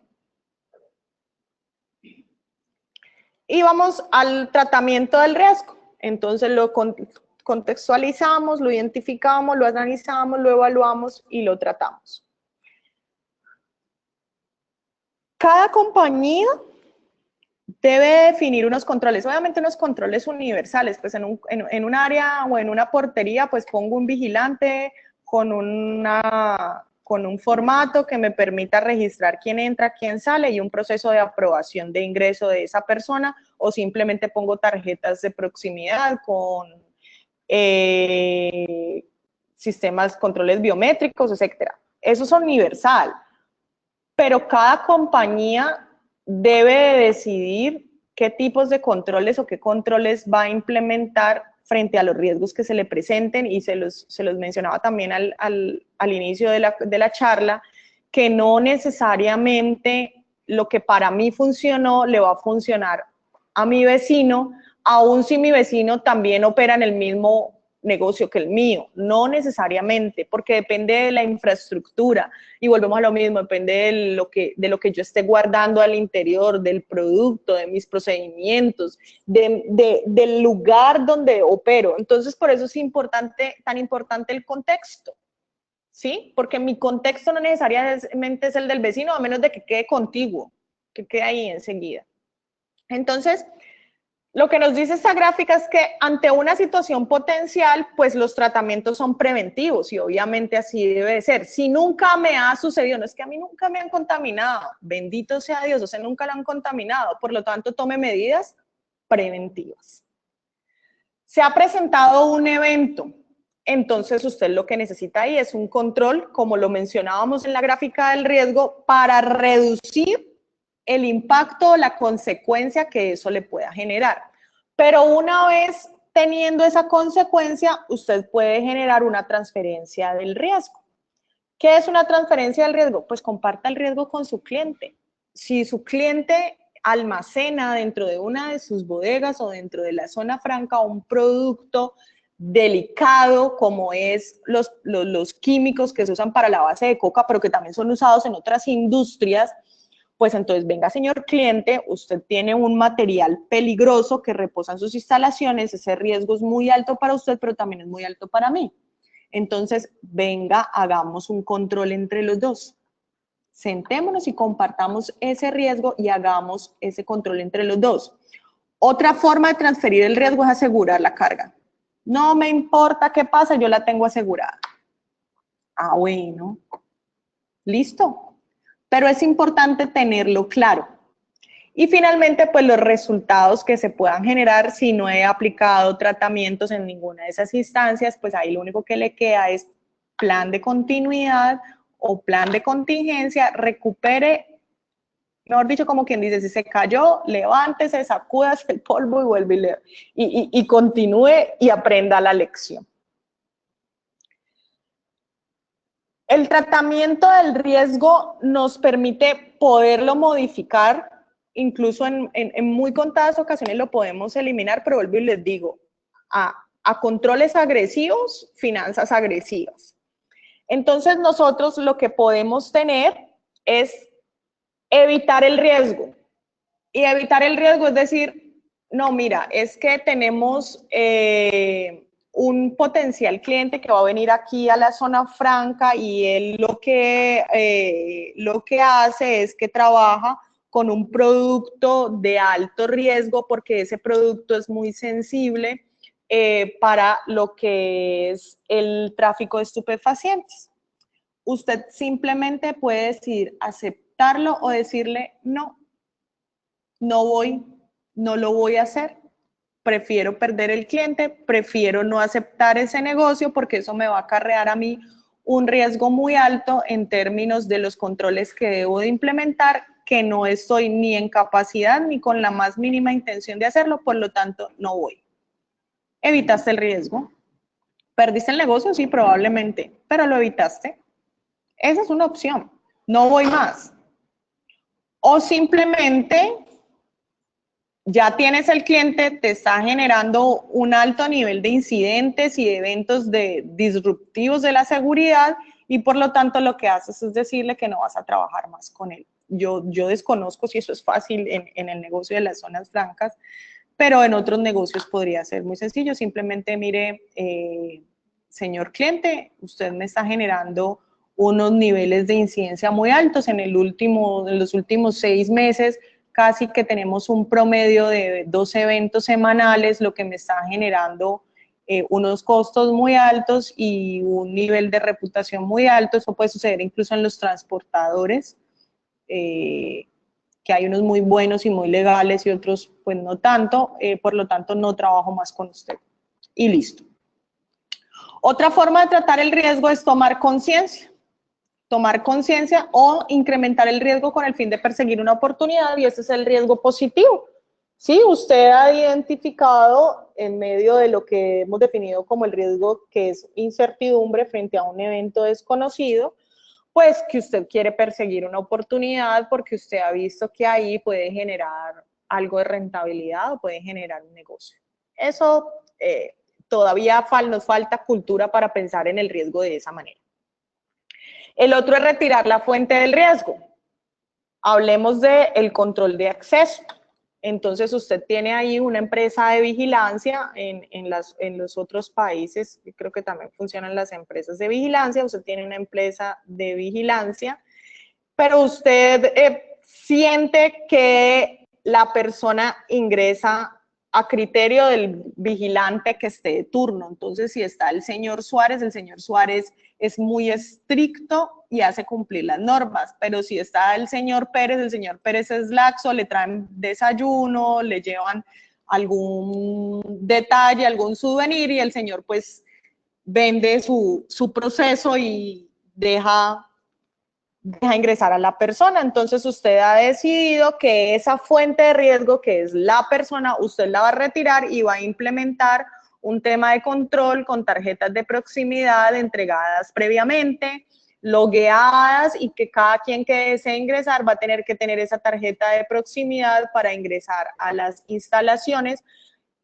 Y vamos al tratamiento del riesgo. Entonces lo contextualizamos, lo identificamos, lo analizamos, lo evaluamos y lo tratamos. Cada compañía debe definir unos controles, obviamente unos controles universales, pues en un área o en una portería, pues pongo un vigilante con un formato que me permita registrar quién entra, quién sale y un proceso de aprobación de ingreso de esa persona, o simplemente pongo tarjetas de proximidad con sistemas, controles biométricos, etcétera. Eso es universal, pero cada compañía debe de decidir qué tipos de controles o qué controles va a implementar frente a los riesgos que se le presenten, y se los mencionaba también al inicio de la charla, que no necesariamente lo que para mí funcionó le va a funcionar a mi vecino, aun si mi vecino también opera en el mismo negocio que el mío, no necesariamente, porque depende de la infraestructura, y volvemos a lo mismo, depende de lo que yo esté guardando al interior, del producto, de mis procedimientos, del lugar donde opero. Entonces, por eso es tan importante el contexto, ¿sí? Porque mi contexto no necesariamente es el del vecino, a menos de que quede contiguo, que quede ahí enseguida. Entonces, lo que nos dice esta gráfica es que ante una situación potencial, pues los tratamientos son preventivos, y obviamente así debe de ser. Si nunca me ha sucedido, no es que a mí nunca me han contaminado, bendito sea Dios, o sea, nunca lo han contaminado, por lo tanto tome medidas preventivas. Se ha presentado un evento, entonces usted lo que necesita ahí es un control, como lo mencionábamos en la gráfica del riesgo, para reducir el impacto o la consecuencia que eso le pueda generar. Pero una vez teniendo esa consecuencia, usted puede generar una transferencia del riesgo. ¿Qué es una transferencia del riesgo? Pues comparta el riesgo con su cliente. Si su cliente almacena dentro de una de sus bodegas o dentro de la zona franca un producto delicado, como es los químicos que se usan para la base de coca, pero que también son usados en otras industrias, pues entonces, venga, señor cliente, usted tiene un material peligroso que reposa en sus instalaciones, ese riesgo es muy alto para usted, pero también es muy alto para mí. Entonces, venga, hagamos un control entre los dos. Sentémonos y compartamos ese riesgo y hagamos ese control entre los dos. Otra forma de transferir el riesgo es asegurar la carga. No me importa qué pasa, yo la tengo asegurada. Ah, bueno. Listo. Pero es importante tenerlo claro. Y finalmente, pues los resultados que se puedan generar si no he aplicado tratamientos en ninguna de esas instancias, pues ahí lo único que le queda es plan de continuidad o plan de contingencia, recupere, mejor dicho, como quien dice, si se cayó, levántese, sacúdase el polvo y vuelve y continúe y aprenda la lección. El tratamiento del riesgo nos permite poderlo modificar incluso en muy contadas ocasiones lo podemos eliminar, pero vuelvo y les digo, a controles agresivos, finanzas agresivas. Entonces nosotros lo que podemos tener es evitar el riesgo. Y evitar el riesgo es decir, no, mira, es que tenemos un potencial cliente que va a venir aquí a la zona franca y él lo que hace es que trabaja con un producto de alto riesgo porque ese producto es muy sensible para lo que es el tráfico de estupefacientes. Usted simplemente puede decidir aceptarlo o decirle no, no voy, no lo voy a hacer, prefiero perder el cliente, prefiero no aceptar ese negocio porque eso me va a acarrear a mí un riesgo muy alto en términos de los controles que debo de implementar, que no estoy ni en capacidad ni con la más mínima intención de hacerlo, por lo tanto no voy. ¿Evitaste el riesgo? ¿Perdiste el negocio? Sí, probablemente, pero lo evitaste. Esa es una opción, no voy más. O simplemente ya tienes el cliente, te está generando un alto nivel de incidentes y de eventos disruptivos de la seguridad y por lo tanto lo que haces es decirle que no vas a trabajar más con él. Yo desconozco si eso es fácil en el negocio de las zonas francas, pero en otros negocios podría ser muy sencillo. Simplemente mire, señor cliente, usted me está generando unos niveles de incidencia muy altos. En los últimos 6 meses casi que tenemos un promedio de 2 eventos semanales, lo que me está generando unos costos muy altos y un nivel de reputación muy alto. Eso puede suceder incluso en los transportadores, que hay unos muy buenos y muy legales y otros pues no tanto, por lo tanto no trabajo más con usted. Y listo. Otra forma de tratar el riesgo es tomar conciencia o incrementar el riesgo con el fin de perseguir una oportunidad, y ese es el riesgo positivo. Sí, usted ha identificado en medio de lo que hemos definido como el riesgo, que es incertidumbre frente a un evento desconocido, pues que usted quiere perseguir una oportunidad porque usted ha visto que ahí puede generar algo de rentabilidad o puede generar un negocio. Eso todavía nos falta cultura para pensar en el riesgo de esa manera. El otro es retirar la fuente del riesgo. Hablemos del control de acceso. Entonces, usted tiene ahí una empresa de vigilancia en los otros países, creo que también funcionan las empresas de vigilancia. Usted tiene una empresa de vigilancia, pero usted siente que la persona ingresa a criterio del vigilante que esté de turno. Entonces, si está el señor Suárez es muy estricto y hace cumplir las normas, pero si está el señor Pérez es laxo, le traen desayuno, le llevan algún detalle, algún souvenir, y el señor pues vende su proceso y deja ingresar a la persona. Entonces usted ha decidido que esa fuente de riesgo, que es la persona, usted la va a retirar y va a implementar un tema de control con tarjetas de proximidad entregadas previamente, logueadas, y que cada quien que desee ingresar va a tener que tener esa tarjeta de proximidad para ingresar a las instalaciones.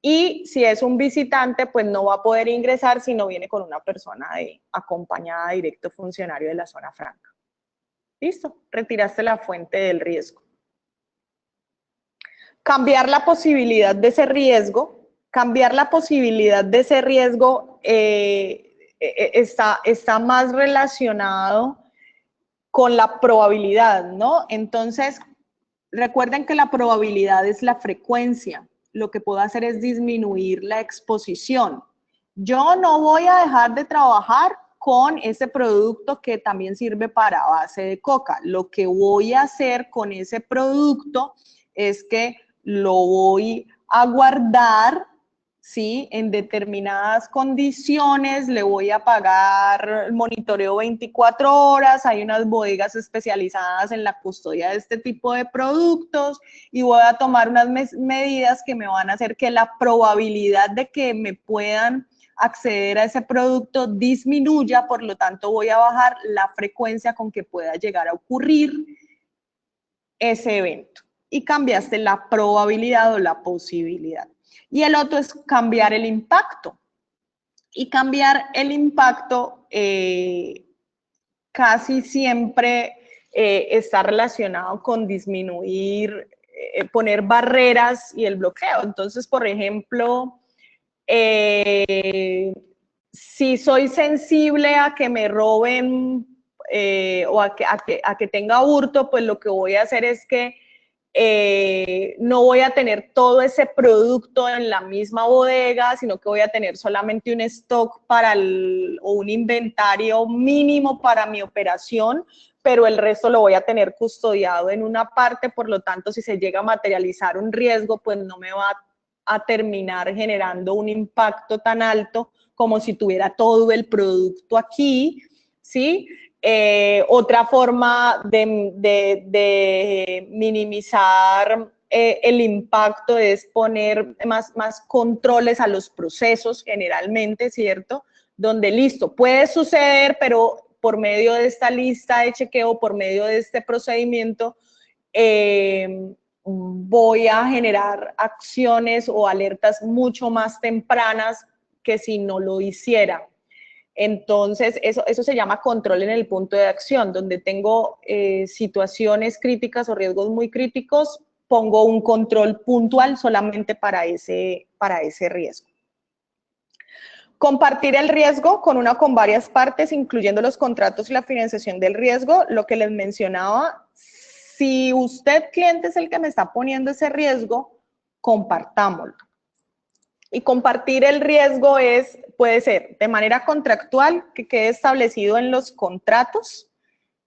Y si es un visitante, pues no va a poder ingresar si no viene con una persona acompañada, directo funcionario de la zona franca. Listo, retiraste la fuente del riesgo. Cambiar la posibilidad de ese riesgo, está más relacionado con la probabilidad, ¿no? Entonces, recuerden que la probabilidad es la frecuencia. Lo que puedo hacer es disminuir la exposición. Yo no voy a dejar de trabajar con ese producto que también sirve para base de coca. Lo que voy a hacer con ese producto es que lo voy a guardar, ¿sí? En determinadas condiciones, le voy a pagar monitoreo 24 horas, hay unas bodegas especializadas en la custodia de este tipo de productos, y voy a tomar unas medidas que me van a hacer que la probabilidad de que me puedan acceder a ese producto disminuya, por lo tanto voy a bajar la frecuencia con que pueda llegar a ocurrir ese evento. y cambiaste la probabilidad o la posibilidad. Y el otro es cambiar el impacto. Y cambiar el impacto casi siempre está relacionado con disminuir, poner barreras y el bloqueo. Entonces, por ejemplo, si soy sensible a que me roben o a que tenga hurto, pues lo que voy a hacer es que no voy a tener todo ese producto en la misma bodega, sino que voy a tener solamente un stock o un inventario mínimo para mi operación, pero el resto lo voy a tener custodiado en una parte, por lo tanto, si se llega a materializar un riesgo, pues no me va a terminar generando un impacto tan alto como si tuviera todo el producto aquí, ¿sí? Otra forma de minimizar el impacto es poner más controles a los procesos generalmente, ¿cierto? Donde listo, puede suceder, pero por medio de esta lista de chequeo, por medio de este procedimiento, voy a generar acciones o alertas mucho más tempranas que si no lo hiciera. Entonces, eso se llama control en el punto de acción, donde tengo situaciones críticas o riesgos muy críticos, pongo un control puntual solamente para ese riesgo. Compartir el riesgo con una o con varias partes, incluyendo los contratos y la financiación del riesgo, lo que les mencionaba, si usted, cliente, es el que me está poniendo ese riesgo, compartámoslo. Y compartir el riesgo puede ser de manera contractual, que quede establecido en los contratos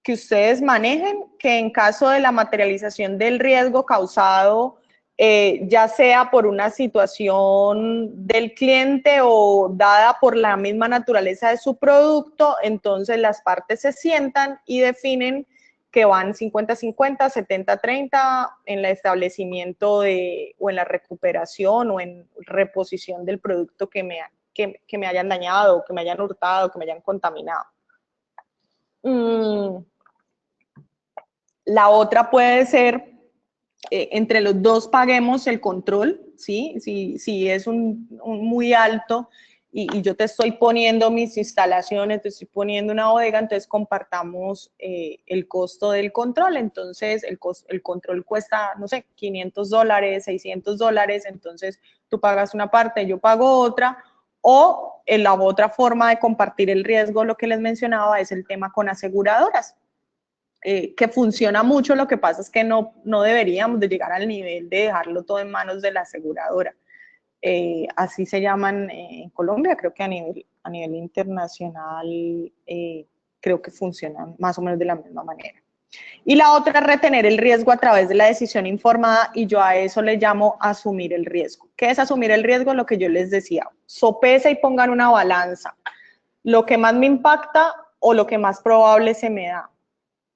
que ustedes manejen, que en caso de la materialización del riesgo causado, ya sea por una situación del cliente o dada por la misma naturaleza de su producto, entonces las partes se sientan y definen que van 50-50, 70-30 en el establecimiento o en la recuperación o en reposición del producto que me hayan dañado, que me hayan hurtado, que me hayan contaminado. La otra puede ser, entre los dos paguemos el control, ¿sí? Si es muy alto y yo te estoy poniendo mis instalaciones, te estoy poniendo una bodega, entonces compartamos el costo del control. Entonces el control cuesta, no sé, $500, $600, entonces tú pagas una parte, yo pago otra. O la otra forma de compartir el riesgo, lo que les mencionaba, es el tema con aseguradoras. Que funciona mucho, lo que pasa es que no deberíamos de llegar al nivel de dejarlo todo en manos de la aseguradora. Así se llaman en Colombia, creo que a nivel internacional creo que funcionan más o menos de la misma manera. Y la otra es retener el riesgo a través de la decisión informada, y yo a eso le llamo asumir el riesgo. ¿Qué es asumir el riesgo? Lo que yo les decía, sopesa y pongan una balanza, lo que más me impacta o lo que más probable se me da.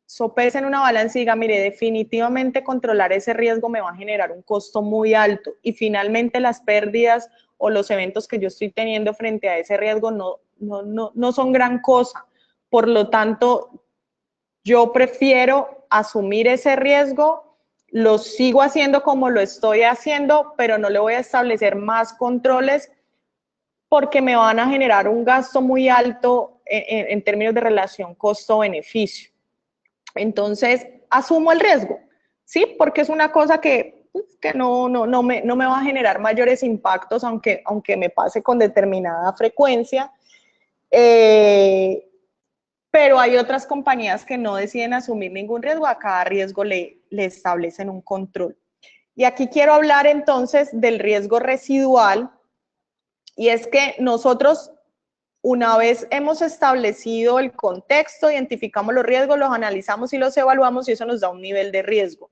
Sopesa en una balanza y diga, mire, definitivamente controlar ese riesgo me va a generar un costo muy alto, y finalmente las pérdidas o los eventos que yo estoy teniendo frente a ese riesgo no son gran cosa. Por lo tanto, yo prefiero asumir ese riesgo, lo sigo haciendo como lo estoy haciendo, pero no le voy a establecer más controles porque me van a generar un gasto muy alto en términos de relación costo-beneficio. Entonces, asumo el riesgo, ¿sí? Porque es una cosa que no me va a generar mayores impactos, aunque me pase con determinada frecuencia. Pero hay otras compañías que no deciden asumir ningún riesgo, a cada riesgo le establecen un control. Y aquí quiero hablar entonces del riesgo residual, y es que nosotros, una vez hemos establecido el contexto, identificamos los riesgos, los analizamos y los evaluamos, y eso nos da un nivel de riesgo.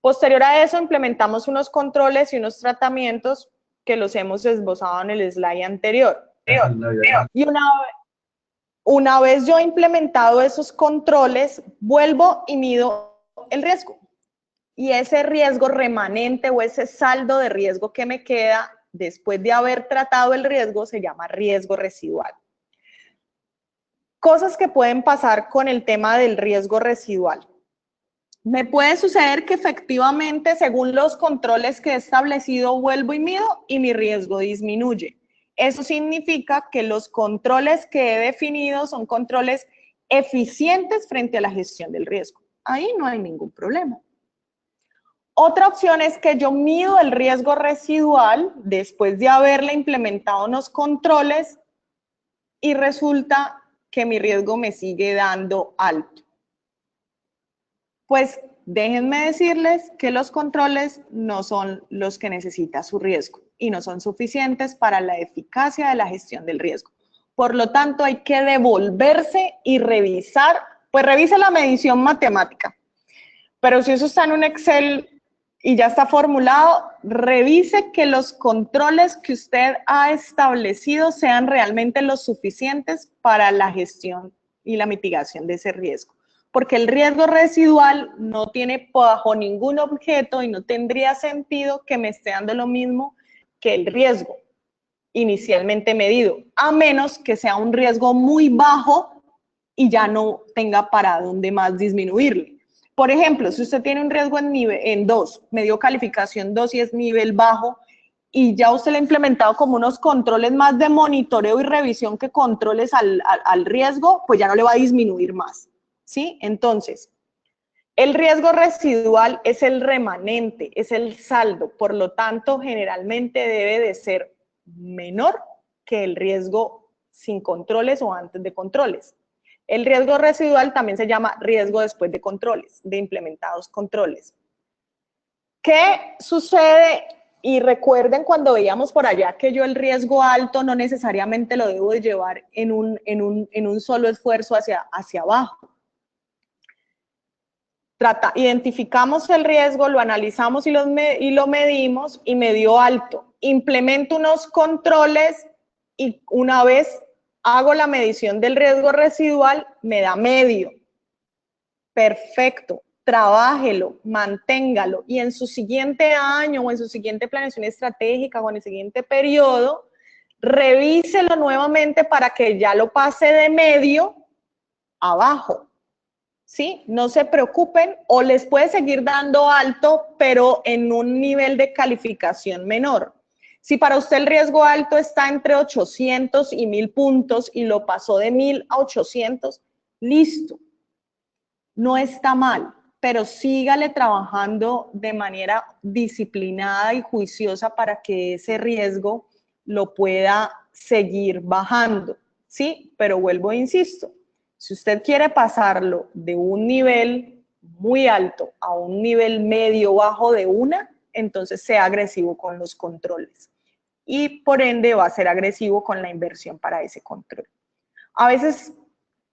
Posterior a eso, implementamos unos controles y unos tratamientos que los hemos esbozado en el slide anterior. Y una vez yo he implementado esos controles, vuelvo y mido el riesgo. Y ese riesgo remanente o ese saldo de riesgo que me queda después de haber tratado el riesgo se llama riesgo residual. Cosas que pueden pasar con el tema del riesgo residual. Me puede suceder que efectivamente, según los controles que he establecido, vuelvo y mido y mi riesgo disminuye. Eso significa que los controles que he definido son controles eficientes frente a la gestión del riesgo. Ahí no hay ningún problema. Otra opción es que yo mido el riesgo residual después de haberle implementado unos controles y resulta que mi riesgo me sigue dando alto. Pues déjenme decirles que los controles no son los que necesita su riesgo y no son suficientes para la eficacia de la gestión del riesgo. Por lo tanto, hay que devolverse y revisar, pues revise la medición matemática. Pero si eso está en un Excel y ya está formulado, revise que los controles que usted ha establecido sean realmente los suficientes para la gestión y la mitigación de ese riesgo. Porque el riesgo residual no tiene bajo ningún objeto y no tendría sentido que me esté dando lo mismo que el riesgo inicialmente medido, a menos que sea un riesgo muy bajo y ya no tenga para dónde más disminuirle. Por ejemplo, si usted tiene un riesgo en 2, me dio calificación 2 y es nivel bajo, y ya usted le ha implementado como unos controles más de monitoreo y revisión que controles al riesgo, pues ya no le va a disminuir más, ¿sí? Entonces, el riesgo residual es el remanente, es el saldo, por lo tanto, generalmente debe de ser menor que el riesgo sin controles o antes de controles. El riesgo residual también se llama riesgo después de controles, de implementados controles. ¿Qué sucede? Y recuerden cuando veíamos por allá que yo el riesgo alto no necesariamente lo debo de llevar en un solo esfuerzo hacia abajo. Identificamos el riesgo, lo analizamos y lo medimos y me dio alto. Implemento unos controles y una vez hago la medición del riesgo residual, me da medio. Perfecto, trabájelo, manténgalo y en su siguiente año o en su siguiente planeación estratégica o en el siguiente periodo, revíselo nuevamente para que ya lo pase de medio a bajo. ¿Sí? No se preocupen, o les puede seguir dando alto, pero en un nivel de calificación menor. Si para usted el riesgo alto está entre 800 y 1000 puntos y lo pasó de 1000 a 800, listo. No está mal, pero sígale trabajando de manera disciplinada y juiciosa para que ese riesgo lo pueda seguir bajando, ¿sí? Pero vuelvo e insisto, si usted quiere pasarlo de un nivel muy alto a un nivel medio bajo de una, entonces sea agresivo con los controles y por ende va a ser agresivo con la inversión para ese control. A veces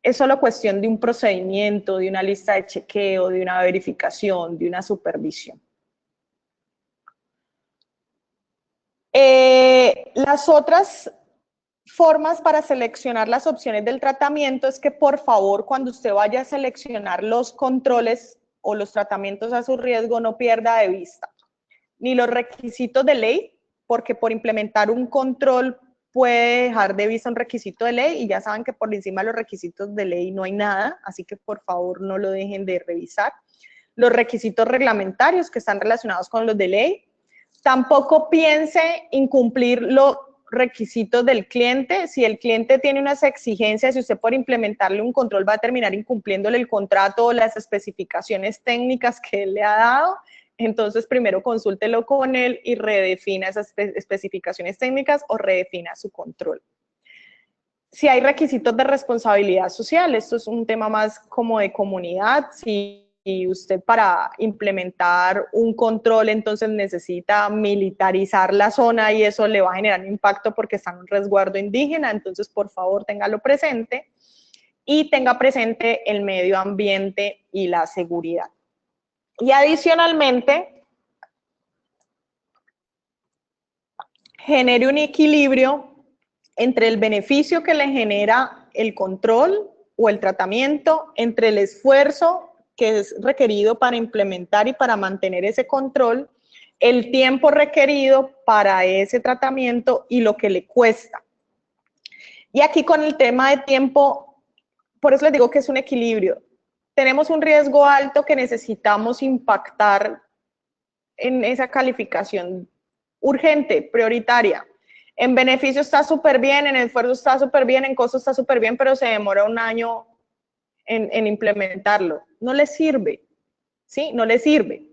es solo cuestión de un procedimiento, de una lista de chequeo, de una verificación, de una supervisión. Las otras formas para seleccionar las opciones del tratamiento es que por favor cuando usted vaya a seleccionar los controles o los tratamientos a su riesgo no pierda de vista ni los requisitos de ley, porque por implementar un control puede dejar de vista un requisito de ley y ya saben que por encima de los requisitos de ley no hay nada, así que por favor no lo dejen de revisar. Los requisitos reglamentarios que están relacionados con los de ley. Tampoco piense incumplir los requisitos del cliente. Si el cliente tiene unas exigencias, si usted por implementarle un control va a terminar incumpliéndole el contrato o las especificaciones técnicas que él le ha dado, entonces primero consúltelo con él y redefina esas especificaciones técnicas o redefina su control. Si hay requisitos de responsabilidad social, esto es un tema más como de comunidad. Si usted para implementar un control entonces necesita militarizar la zona y eso le va a generar un impacto porque está en un resguardo indígena, entonces por favor téngalo presente y tenga presente el medio ambiente y la seguridad. Y adicionalmente, genere un equilibrio entre el beneficio que le genera el control o el tratamiento, entre el esfuerzo que es requerido para implementar y para mantener ese control, el tiempo requerido para ese tratamiento y lo que le cuesta. Y aquí con el tema de tiempo, por eso les digo que es un equilibrio. tenemos un riesgo alto que necesitamos impactar en esa calificación urgente, prioritaria. En beneficio está súper bien, en esfuerzo está súper bien, en costo está súper bien, pero se demora un año en implementarlo. No le sirve, ¿sí? No le sirve.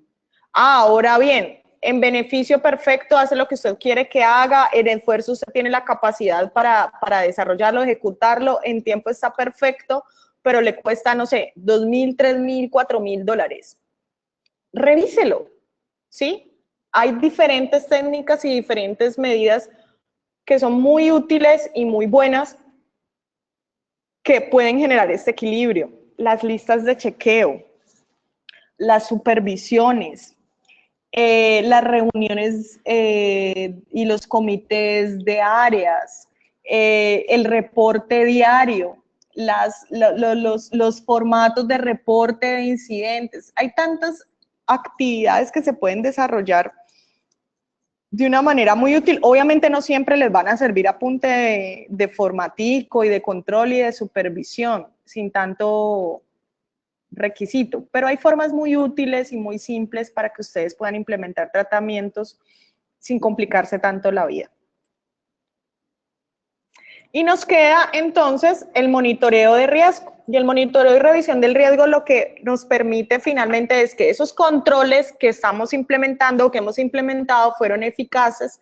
Ahora bien, en beneficio perfecto hace lo que usted quiere que haga, en esfuerzo usted tiene la capacidad para desarrollarlo, ejecutarlo, en tiempo está perfecto, pero le cuesta, no sé, $2,000, $3,000, $4,000. Revíselo, ¿sí? Hay diferentes técnicas y diferentes medidas que son muy útiles y muy buenas que pueden generar este equilibrio. Las listas de chequeo, las supervisiones, las reuniones y los comités de áreas, el reporte diario, los formatos de reporte de incidentes. Hay tantas actividades que se pueden desarrollar de una manera muy útil. Obviamente no siempre les van a servir apunte de formatico y de control y de supervisión, sin tanto requisito, pero hay formas muy útiles y muy simples para que ustedes puedan implementar tratamientos sin complicarse tanto la vida. Y nos queda entonces el monitoreo de riesgo. Y el monitoreo y revisión del riesgo lo que nos permite finalmente es que esos controles que estamos implementando, que hemos implementado, fueron eficaces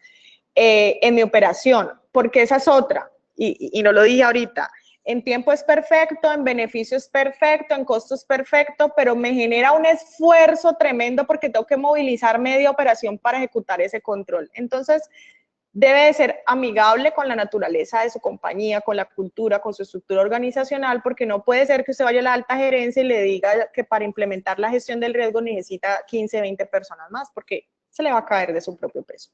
en mi operación, porque esa es otra, y no lo dije ahorita. En tiempo es perfecto, en beneficio es perfecto, en costo es perfecto, pero me genera un esfuerzo tremendo porque tengo que movilizar media operación para ejecutar ese control. Entonces, debe de ser amigable con la naturaleza de su compañía, con la cultura, con su estructura organizacional, porque no puede ser que usted vaya a la alta gerencia y le diga que para implementar la gestión del riesgo necesita 15, 20 personas más, porque se le va a caer de su propio peso.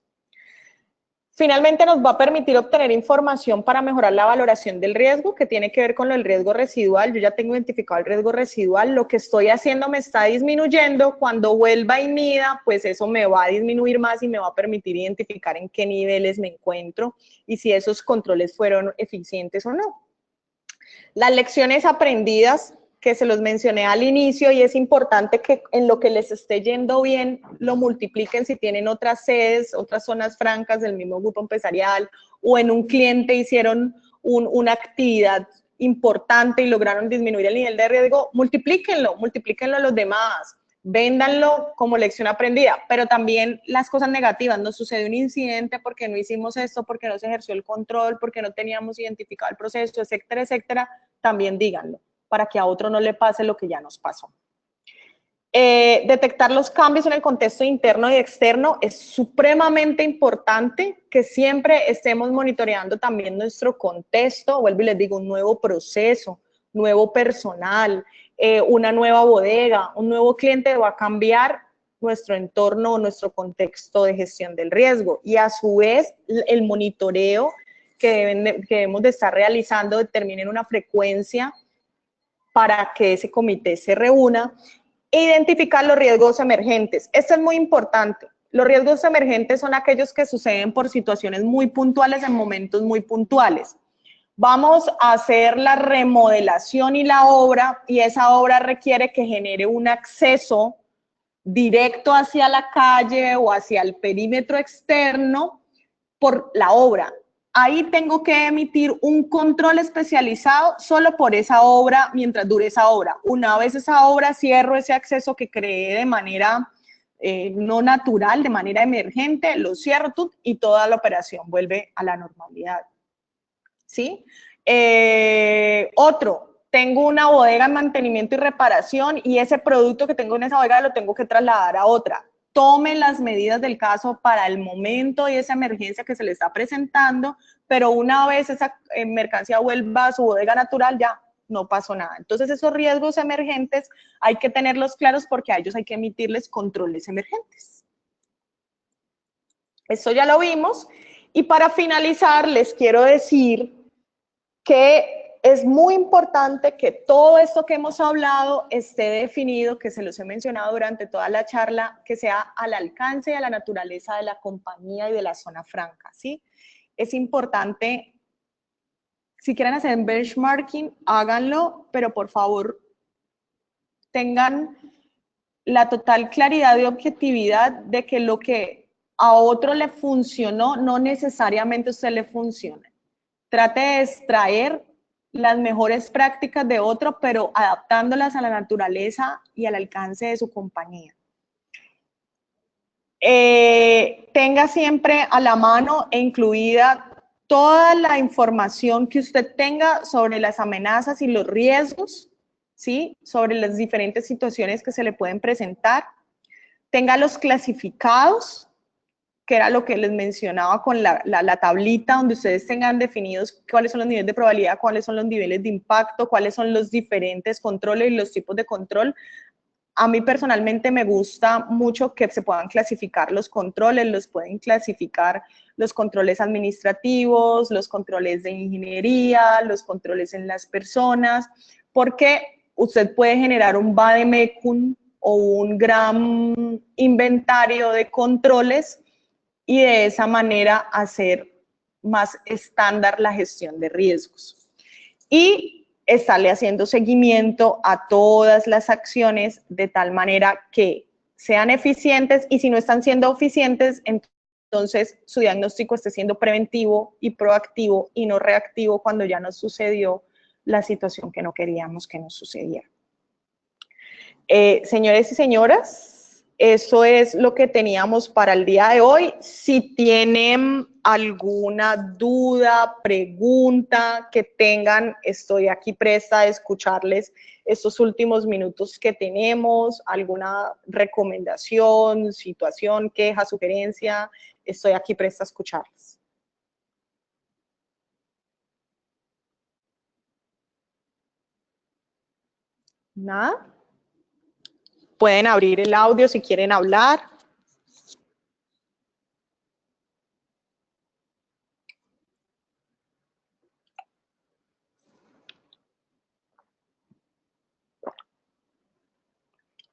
Finalmente nos va a permitir obtener información para mejorar la valoración del riesgo, que tiene que ver con el riesgo residual. Yo ya tengo identificado el riesgo residual, lo que estoy haciendo me está disminuyendo, cuando vuelva y mida, pues eso me va a disminuir más y me va a permitir identificar en qué niveles me encuentro y si esos controles fueron eficientes o no. Las lecciones aprendidas, que se los mencioné al inicio, y es importante que en lo que les esté yendo bien lo multipliquen si tienen otras sedes, otras zonas francas del mismo grupo empresarial, o en un cliente hicieron una actividad importante y lograron disminuir el nivel de riesgo, multiplíquenlo a los demás, véndanlo como lección aprendida, pero también las cosas negativas, nos sucedió un incidente porque no hicimos esto, porque no se ejerció el control, porque no teníamos identificado el proceso, etcétera, etcétera, también díganlo, para que a otro no le pase lo que ya nos pasó. Detectar los cambios en el contexto interno y externo es supremamente importante, que siempre estemos monitoreando también nuestro contexto, vuelvo y les digo, un nuevo proceso, nuevo personal, una nueva bodega, un nuevo cliente va a cambiar nuestro entorno, nuestro contexto de gestión del riesgo, y a su vez el monitoreo que debemos de estar realizando determinen una frecuencia para que ese comité se reúna. Identificar los riesgos emergentes. Esto es muy importante. Los riesgos emergentes son aquellos que suceden por situaciones muy puntuales en momentos muy puntuales. Vamos a hacer la remodelación y la obra, y esa obra requiere que genere un acceso directo hacia la calle o hacia el perímetro externo por la obra. Ahí tengo que emitir un control especializado solo por esa obra mientras dure esa obra. Una vez esa obra, cierro ese acceso que creé de manera no natural, de manera emergente, lo cierro y toda la operación vuelve a la normalidad. ¿Sí? Tengo una bodega en mantenimiento y reparación y ese producto que tengo en esa bodega lo tengo que trasladar a otra. Tome las medidas del caso para el momento y esa emergencia que se le está presentando, pero una vez esa mercancía vuelva a su bodega natural, ya no pasó nada. Entonces, esos riesgos emergentes hay que tenerlos claros porque a ellos hay que emitirles controles emergentes. Esto ya lo vimos. Y para finalizar, les quiero decir que es muy importante que todo esto que hemos hablado esté definido, que se los he mencionado durante toda la charla, que sea al alcance y a la naturaleza de la compañía y de la zona franca, ¿sí? Es importante, si quieren hacer benchmarking, háganlo, pero por favor, tengan la total claridad y objetividad de que lo que a otro le funcionó no necesariamente a usted le funciona. Trate de extraer las mejores prácticas de otro, pero adaptándolas a la naturaleza y al alcance de su compañía. Tenga siempre a la mano e incluida toda la información que usted tenga sobre las amenazas y los riesgos, ¿sí? Sobre las diferentes situaciones que se le pueden presentar. Tenga los clasificados, que era lo que les mencionaba con la tablita, donde ustedes tengan definidos cuáles son los niveles de probabilidad, cuáles son los niveles de impacto, cuáles son los diferentes controles y los tipos de control. A mí personalmente me gusta mucho que se puedan clasificar los controles, los pueden clasificar los controles administrativos, los controles de ingeniería, los controles en las personas, porque usted puede generar un vademecum o un gran inventario de controles y de esa manera hacer más estándar la gestión de riesgos. Y estarle haciendo seguimiento a todas las acciones de tal manera que sean eficientes, y si no están siendo eficientes, entonces su diagnóstico esté siendo preventivo y proactivo y no reactivo cuando ya nos sucedió la situación que no queríamos que nos sucediera. Señores y señoras, eso es lo que teníamos para el día de hoy. Si tienen alguna duda, pregunta que tengan, estoy aquí presta a escucharles estos últimos minutos que tenemos, alguna recomendación, situación, queja, sugerencia, estoy aquí presta a escucharles. ¿Nada? Pueden abrir el audio si quieren hablar.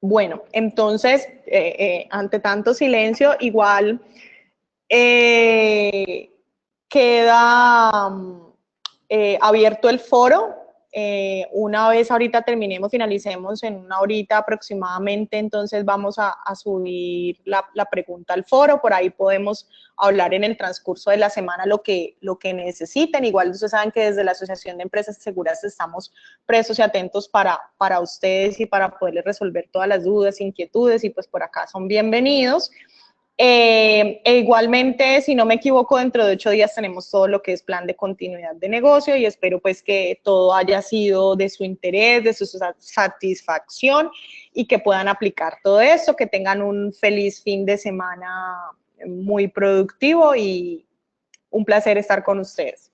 Bueno, entonces, ante tanto silencio, igual queda abierto el foro. Una vez ahorita terminemos, finalicemos en una horita aproximadamente, entonces vamos a subir la pregunta al foro. Por ahí podemos hablar en el transcurso de la semana lo que necesiten. Igual ustedes saben que desde la Asociación de Empresas Seguras estamos presos y atentos para ustedes y para poderles resolver todas las dudas, inquietudes, y pues por acá son bienvenidos. Igualmente, si no me equivoco, dentro de 8 días tenemos todo lo que es plan de continuidad de negocio, y espero pues que todo haya sido de su interés, de su satisfacción, y que puedan aplicar todo esto, que tengan un feliz fin de semana muy productivo, y un placer estar con ustedes.